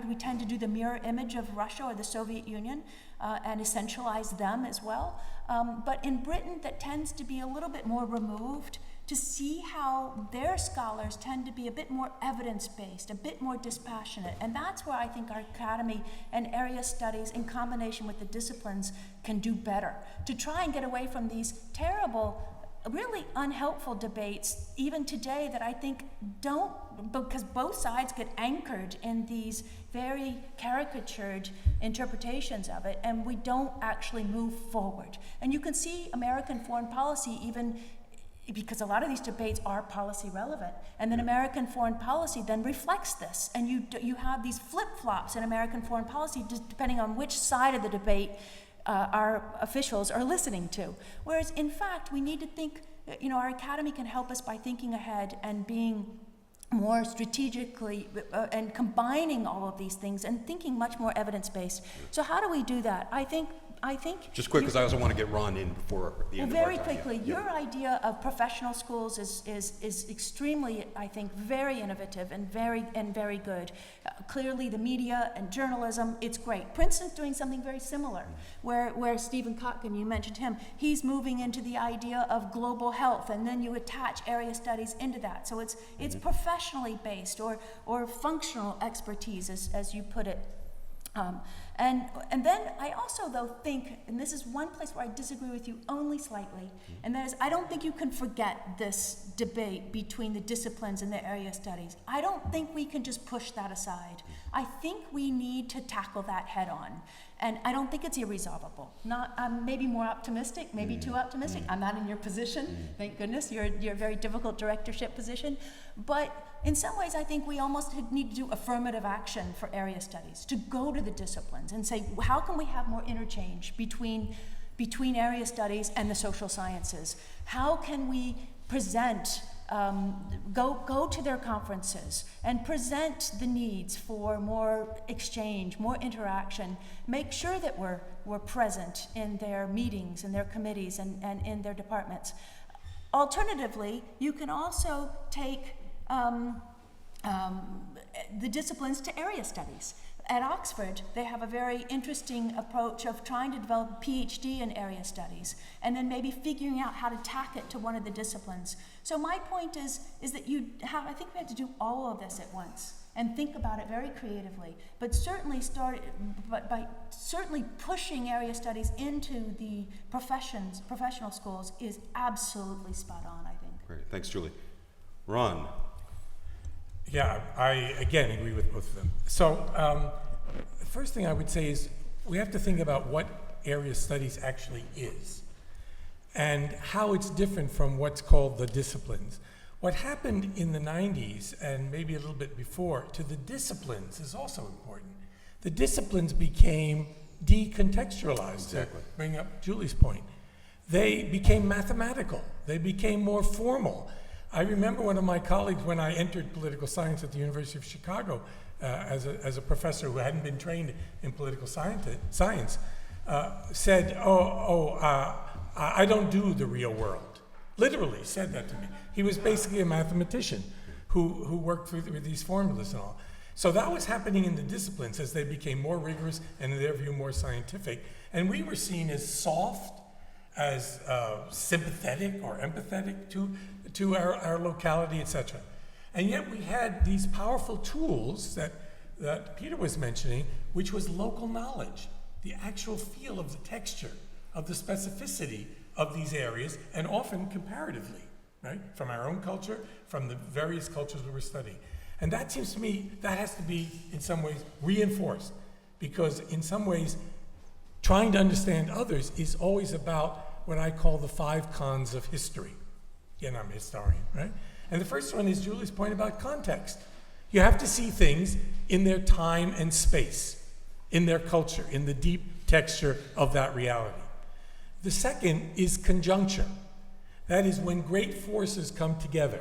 We tend to do the mirror image of Russia or the Soviet Union and essentialize them as well. But in Britain, that tends to be a little bit more removed, to see how their scholars tend to be a bit more evidence-based, a bit more dispassionate. And that's where I think our academy and area studies in combination with the disciplines can do better, to try and get away from these terrible, really unhelpful debates, even today, that I think don't, because both sides get anchored in these very caricatured interpretations of it, and we don't actually move forward. And you can see American foreign policy even because a lot of these debates are policy relevant, and then American foreign policy then reflects this, and you have these flip-flops in American foreign policy just depending on which side of the debate our officials are listening to. Whereas in fact, we need to think, our academy can help us by thinking ahead and being more strategically and combining all of these things and thinking much more evidence-based. So how do we do that? I think just quick, because I also want to get Ron in before the end of our very time. quickly, your idea of professional schools is extremely, I think, very innovative and very good. Clearly, the media and journalism, it's great. Princeton's doing something very similar, where Stephen Kotkin, you mentioned him, he's moving into the idea of global health, and then you attach area studies into that. So it's professionally based or functional expertise, as you put it. And then I also, though, think, and this is one place where I disagree with you only slightly, and that is I don't think you can forget this debate between the disciplines and the area studies. I don't think we can just push that aside. I think we need to tackle that head on. And I don't think it's irresolvable. I'm maybe more optimistic, maybe too optimistic. I'm not in your position, thank goodness. You're a very difficult directorship position. But in some ways, I think we almost need to do affirmative action for area studies, to go to the disciplines and say, how can we have more interchange between area studies and the social sciences? How can we present, go to their conferences and present the needs for more exchange, more interaction, make sure that we're present in their meetings, in their committees, and in their departments. Alternatively, you can also take the disciplines to area studies. At Oxford, they have a very interesting approach of trying to develop a PhD in area studies, and then maybe figuring out how to tack it to one of the disciplines. So my point is that I think we have to do all of this at once. and think about it very creatively. But certainly by certainly pushing area studies into the professional schools is absolutely spot on, I think. Great, thanks, Julie. Ron. Yeah, I again agree with both of them. So the first thing I would say is we have to think about what area studies actually is and how it's different from what's called the disciplines. What happened in the 90s and maybe a little bit before to the disciplines is also important. The disciplines became decontextualized, exactly. to bring up Julie's point. They became mathematical. They became more formal. I remember one of my colleagues when I entered political science at the University of Chicago as a professor who hadn't been trained in political science said, I don't do the real world. Literally said that to me. He was basically a mathematician who worked with these formulas and all. So that was happening in the disciplines as they became more rigorous and in their view more scientific. And we were seen as soft, as sympathetic or empathetic to our locality, etc. And yet we had these powerful tools that Peter was mentioning, which was local knowledge, the actual feel of the texture, of the specificity of these areas, and often comparatively, right? From our own culture, from the various cultures we were studying. And that seems to me, that has to be, in some ways, reinforced, because in some ways, trying to understand others is always about what I call the 5 cons of history. Again, I'm a historian, right? And the first one is Julie's point about context. You have to see things in their time and space, in their culture, in the deep texture of that reality. The second is conjuncture. That is when great forces come together,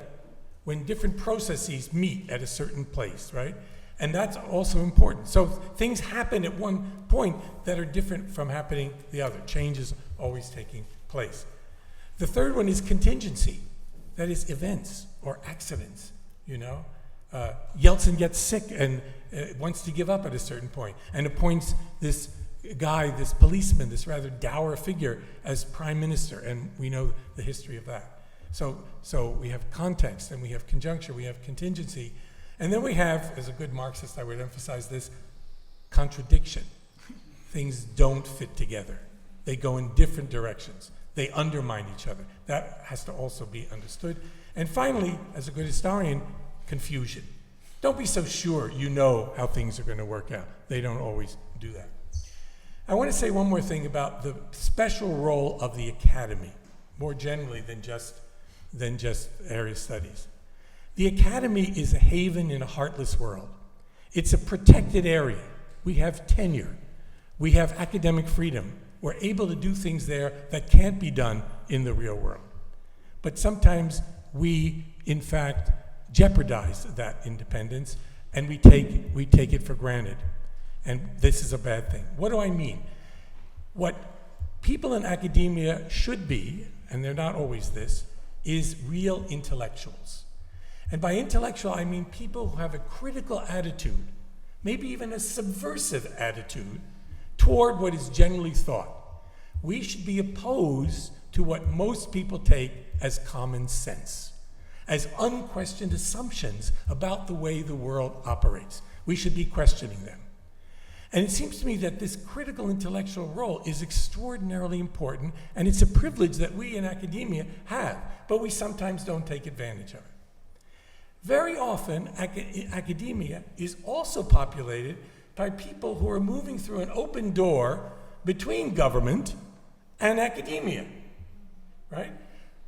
when different processes meet at a certain place, right? And that's also important. So things happen at one point that are different from happening the other. Change is always taking place. The third one is contingency. That is events or accidents, you know? Yeltsin gets sick and wants to give up at a certain point and appoints this guy, this policeman, this rather dour figure as prime minister, and we know the history of that. So we have context, and we have conjuncture, we have contingency, and then we have, as a good Marxist, I would emphasize this, contradiction. Things don't fit together. They go in different directions. They undermine each other. That has to also be understood. And finally, as a good historian, confusion. Don't be so sure you know how things are going to work out. They don't always do that. I want to say one more thing about the special role of the academy, more generally than just area studies. The academy is a haven in a heartless world. It's a protected area. We have tenure. We have academic freedom. We're able to do things there that can't be done in the real world. But sometimes we, in fact, jeopardize that independence, and we take it for granted. And this is a bad thing. What do I mean? What people in academia should be, and they're not always this, is real intellectuals. And by intellectual, I mean people who have a critical attitude, maybe even a subversive attitude, toward what is generally thought. We should be opposed to what most people take as common sense, as unquestioned assumptions about the way the world operates. We should be questioning them. And it seems to me that this critical intellectual role is extraordinarily important, and it's a privilege that we in academia have, but we sometimes don't take advantage of it. Very often, academia is also populated by people who are moving through an open door between government and academia, right?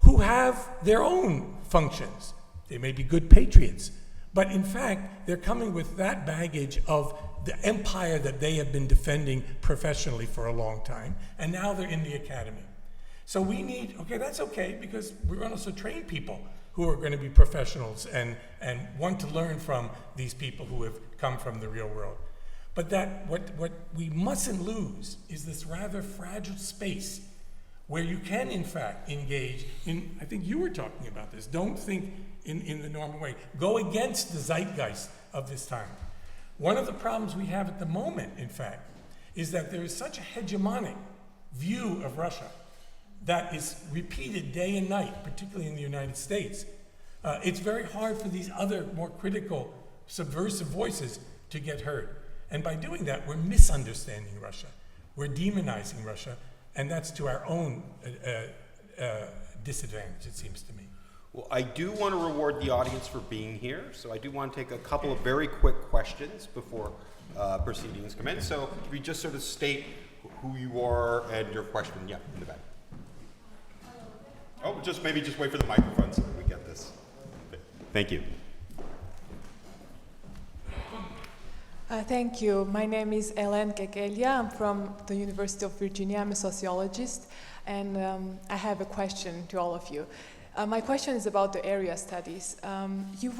Who have their own functions. They may be good patriots, but in fact, they're coming with that baggage of the empire that they have been defending professionally for a long time, and now they're in the academy. So we need, okay, that's okay, because we're going to also train people who are going to be professionals and want to learn from these people who have come from the real world. But that what we mustn't lose is this rather fragile space where you can, in fact, engage in, I think you were talking about this, don't think in the normal way. Go against the zeitgeist of this time. One of the problems we have at the moment, in fact, is that there is such a hegemonic view of Russia that is repeated day and night, particularly in the United States. It's very hard for these other more critical subversive voices to get heard. And by doing that, we're misunderstanding Russia. We're demonizing Russia, and that's to our own disadvantage, it seems to me. Well, I do want to reward the audience for being here, so I do want to take a couple of very quick questions before proceedings commence. So if you just sort of state who you are and your question. Yeah, in the back. Oh, maybe just wait for the microphone so that we get this. Thank you. Thank you. My name is Ellen Kekelia. I'm from the University of Virginia. I'm a sociologist, and I have a question to all of you. My question is about the area studies. You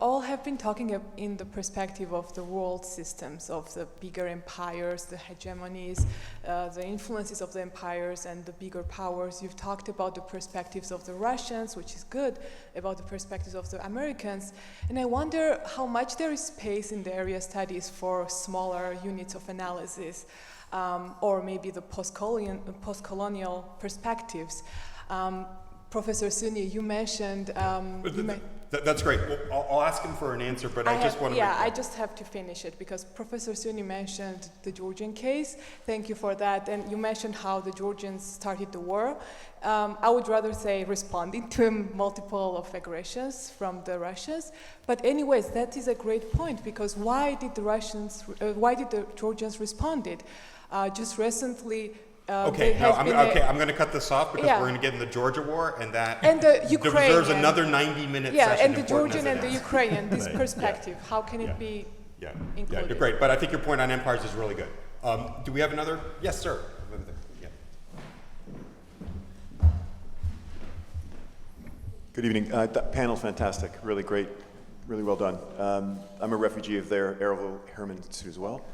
all have been talking in the perspective of the world systems, of the bigger empires, the hegemonies, the influences of the empires and the bigger powers. You've talked about the perspectives of the Russians, which is good, about the perspectives of the Americans. And I wonder how much there is space in the area studies for smaller units of analysis, or maybe the post-colonial perspectives. Professor Suny, you mentioned... That's great. Well, I'll ask him for an answer, but I just want to... Yeah, I just have to finish it, because Professor Suny mentioned the Georgian case. Thank you for that. And you mentioned how the Georgians started the war. I would rather say responding to multiple of aggressions from the Russians. But anyways, that is a great point, because why did the Georgians responded? Just recently... I'm going to cut this off because we're going to get in the Georgia war, and the Ukraine deserves another 90-minute session. Yeah, and the Georgian and the Ukrainian, this perspective, how can it be included? Yeah, great. But I think your point on empires is really good. Do we have another? Yes, sir. Yeah. Good evening. That panel's fantastic. Really great. Really well done. I'm a refugee of their Harriman Institute as well.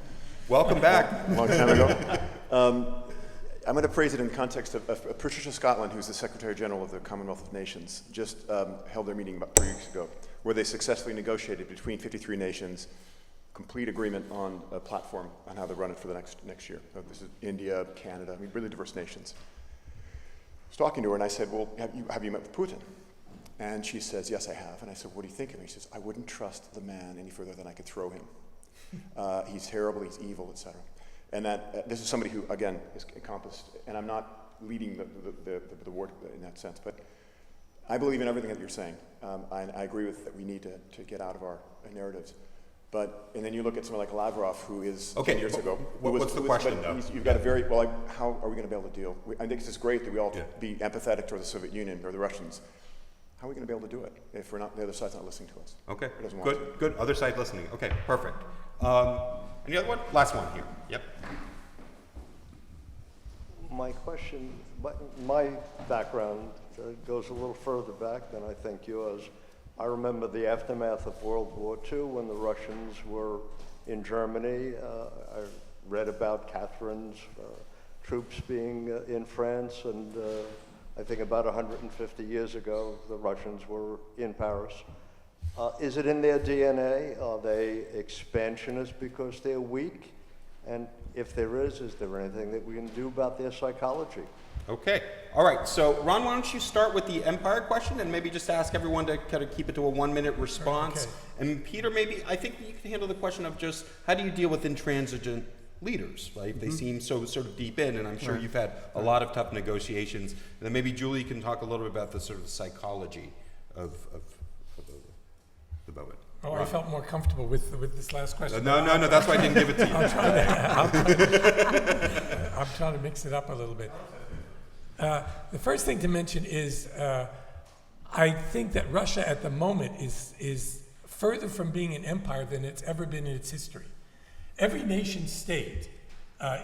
Welcome back. A long time ago. I'm going to phrase it in the context of Patricia Scotland, who's the Secretary General of the Commonwealth of Nations, just held their meeting about 3 weeks ago, where they successfully negotiated between 53 nations, complete agreement on a platform on how to run it for the next year. So this is India, Canada, I mean, really diverse nations. I was talking to her and I said, well, have you met with Putin? And she says, yes, I have. And I said, what do you think of him? She says, I wouldn't trust the man any further than I could throw him. He's terrible, he's evil, etc. And that this is somebody who, again, is encompassed, and I'm not leading the war in that sense, but I believe in everything that you're saying. I agree with that we need to get out of our narratives. And then you look at someone like Lavrov, who is 10 years ago. What's the question, though? You've got a very, how are we going to be able to deal? I think it's great that we all be empathetic toward the Soviet Union or the Russians. How are we going to be able to do it if we're not, the other side's not listening to us? Okay, good. Other side listening. Okay, perfect. Any other one? Last one here. Yep. My question, my background goes a little further back than I think yours. I remember the aftermath of World War II when the Russians were in Germany. I read about Catherine's troops being in France, and I think about 150 years ago, the Russians were in Paris. Is it in their DNA? Are they expansionists because they're weak? And if there is there anything that we can do about their psychology? Okay. All right. So, Ron, why don't you start with the empire question and maybe just ask everyone to kind of keep it to a 1-minute response. Okay. And Peter, maybe, I think you can handle the question of just how do you deal with intransigent leaders, right? Mm-hmm. They seem so sort of deep in, and I'm sure you've had a lot of tough negotiations. And then maybe Julie can talk a little bit about the sort of psychology of the moment. Oh, Ron. I felt more comfortable with this last question. No, that's why I didn't give it to you. I'm trying to mix it up a little bit. The first thing to mention is I think that Russia at the moment is further from being an empire than it's ever been in its history. Every nation state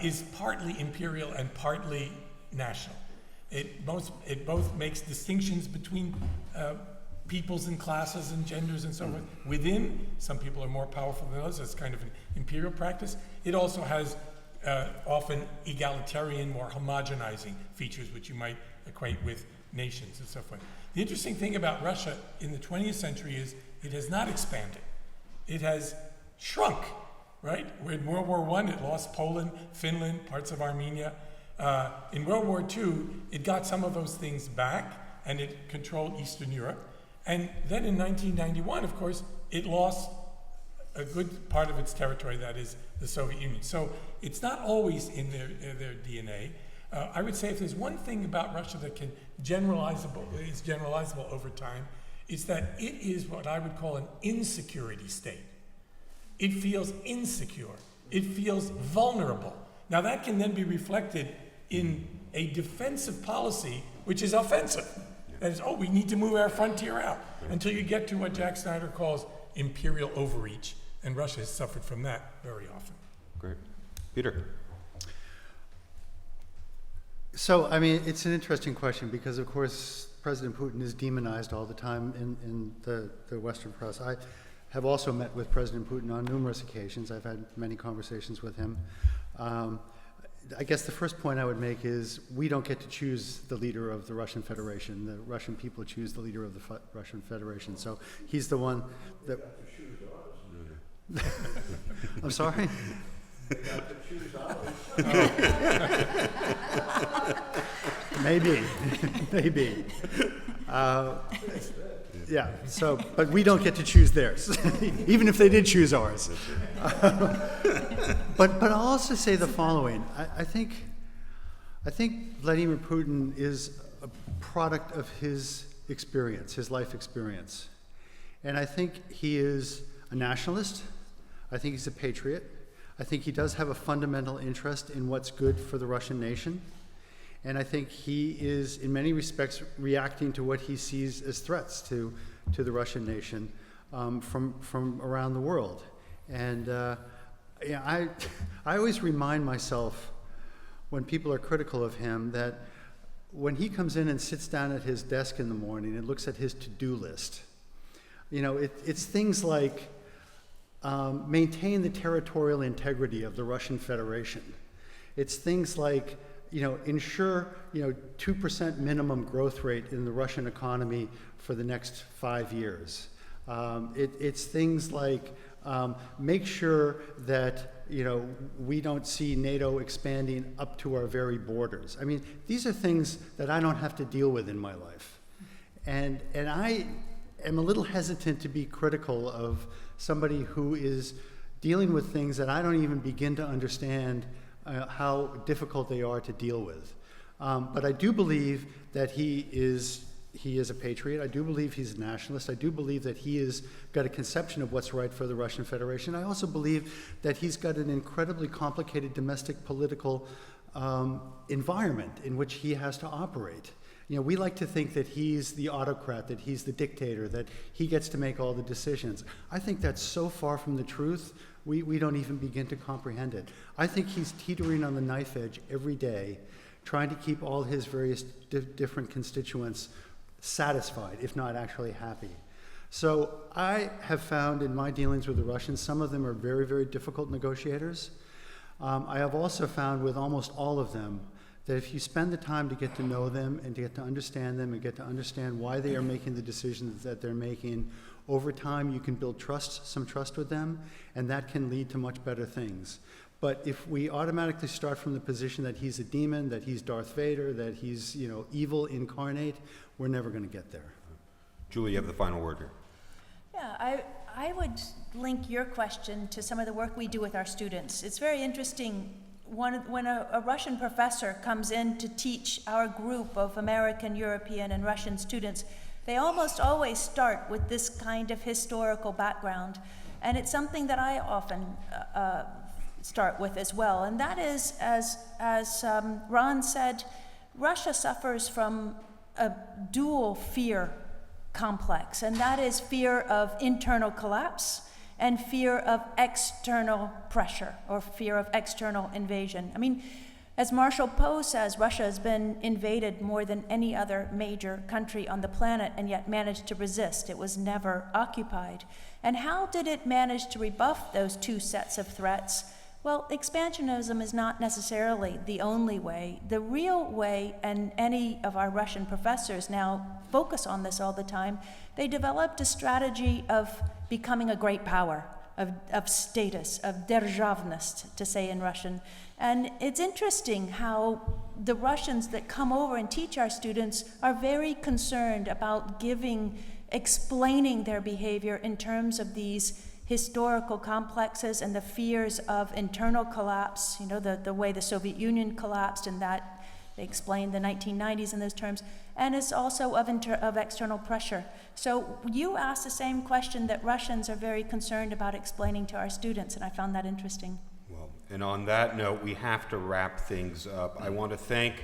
is partly imperial and partly national. It both makes distinctions between peoples and classes and genders and so forth. Within, some people are more powerful than others. That's kind of an imperial practice. It also has often egalitarian, more homogenizing features, which you might equate with nations and so forth. The interesting thing about Russia in the 20th century is it has not expanded. It has shrunk, right? In World War I, it lost Poland, Finland, parts of Armenia. In World War II, it got some of those things back, and it controlled Eastern Europe. And then in 1991, of course, it lost a good part of its territory, that is the Soviet Union. So it's not always in their DNA. I would say if there's one thing about Russia that is generalizable over time, it's that it is what I would call an insecurity state. It feels insecure. It feels vulnerable. Now that can then be reflected in a defensive policy which is offensive. That is, we need to move our frontier out until you get to what Jack Snyder calls imperial overreach. And Russia has suffered from that very often. Great. Peter. So, I mean, it's an interesting question because, of course, President Putin is demonized all the time in the Western press. I have also met with President Putin on numerous occasions. I've had many conversations with him. I guess the first point I would make is we don't get to choose the leader of the Russian Federation. The Russian people choose the leader of the Russian Federation. So he's the one that... I'm sorry? They got to choose ours. Maybe. Yeah, so, but we don't get to choose theirs, even if they did choose ours. But I'll also say the following. I think Vladimir Putin is a product of his experience, his life experience. And I think he is a nationalist. I think he's a patriot. I think he does have a fundamental interest in what's good for the Russian nation. And I think he is, in many respects, reacting to what he sees as threats to the Russian nation from around the world. And I always remind myself, when people are critical of him, that when he comes in and sits down at his desk in the morning and looks at his to-do list, it's things like maintain the territorial integrity of the Russian Federation. It's things like ensure 2% minimum growth rate in the Russian economy for the next 5 years. It's things like make sure that we don't see NATO expanding up to our very borders. I mean, these are things that I don't have to deal with in my life, and I am a little hesitant to be critical of somebody who is dealing with things that I don't even begin to understand how difficult they are to deal with. But I do believe that he is a patriot. I do believe he's a nationalist. I do believe that he has got a conception of what's right for the Russian Federation. I also believe that he's got an incredibly complicated domestic political environment in which he has to operate. We like to think that he's the autocrat, that he's the dictator, that he gets to make all the decisions. I think that's so far from the truth, we don't even begin to comprehend it. I think he's teetering on the knife edge every day, trying to keep all his various different constituents satisfied, if not actually happy. So I have found in my dealings with the Russians, some of them are very, very difficult negotiators. I have also found with almost all of them that if you spend the time to get to know them and to get to understand them and get to understand why they are making the decisions that they're making, over time you can build some trust with them, and that can lead to much better things. But if we automatically start from the position that he's a demon, that he's Darth Vader, that he's evil incarnate, we're never going to get there. Julie, you have the final word here. Yeah, I would link your question to some of the work we do with our students. It's very interesting when a Russian professor comes in to teach our group of American, European, and Russian students, they almost always start with this kind of historical background. And it's something that I often start with as well. And that is, as Ron said, Russia suffers from a dual fear complex, and that is fear of internal collapse and fear of external pressure or fear of external invasion. I mean, as Marshall Poe says, Russia has been invaded more than any other major country on the planet and yet managed to resist. It was never occupied. And how did it manage to rebuff those two sets of threats? Well, expansionism is not necessarily the only way. The real way, and any of our Russian professors now focus on this all the time, they developed a strategy of becoming a great power, of status, of державность, to say in Russian. And it's interesting how the Russians that come over and teach our students are very concerned about giving explaining their behavior in terms of these historical complexes and the fears of internal collapse, the way the Soviet Union collapsed, and that they explained the 1990s in those terms, and it's also of external pressure. So you asked the same question that Russians are very concerned about explaining to our students, and I found that interesting. Well, and on that note, we have to wrap things up. I want to thank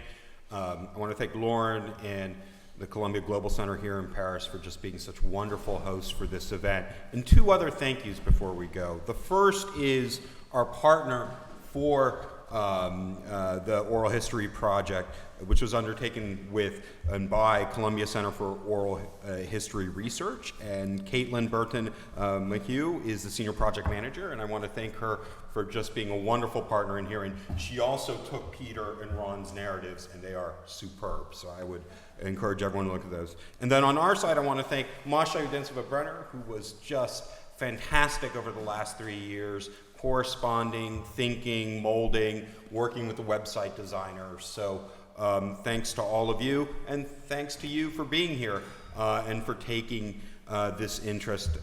Lauren and the Columbia Global Center here in Paris for just being such wonderful hosts for this event. And two other thank yous before we go. The first is our partner for the Oral History Project, which was undertaken with and by Columbia Center for Oral History Research. And Caitlin Burton McHugh is the Senior Project Manager, and I want to thank her for just being a wonderful partner in here. And she also took Peter and Ron's narratives, and they are superb. So I would encourage everyone to look at those. And then on our side, I want to thank Masha Udensova-Brenner, who was just fantastic over the last 3 years, corresponding, thinking, molding, working with the website designers. So thanks to all of you, and thanks to you for being here and for taking this interest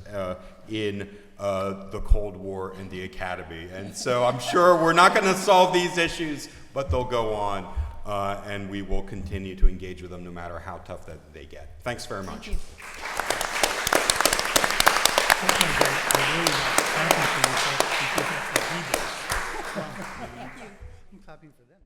in the Cold War and the Academy. And so I'm sure we're not going to solve these issues, but they'll go on, and we will continue to engage with them no matter how tough that they get. Thanks very much. Thank you. I'm clapping for them.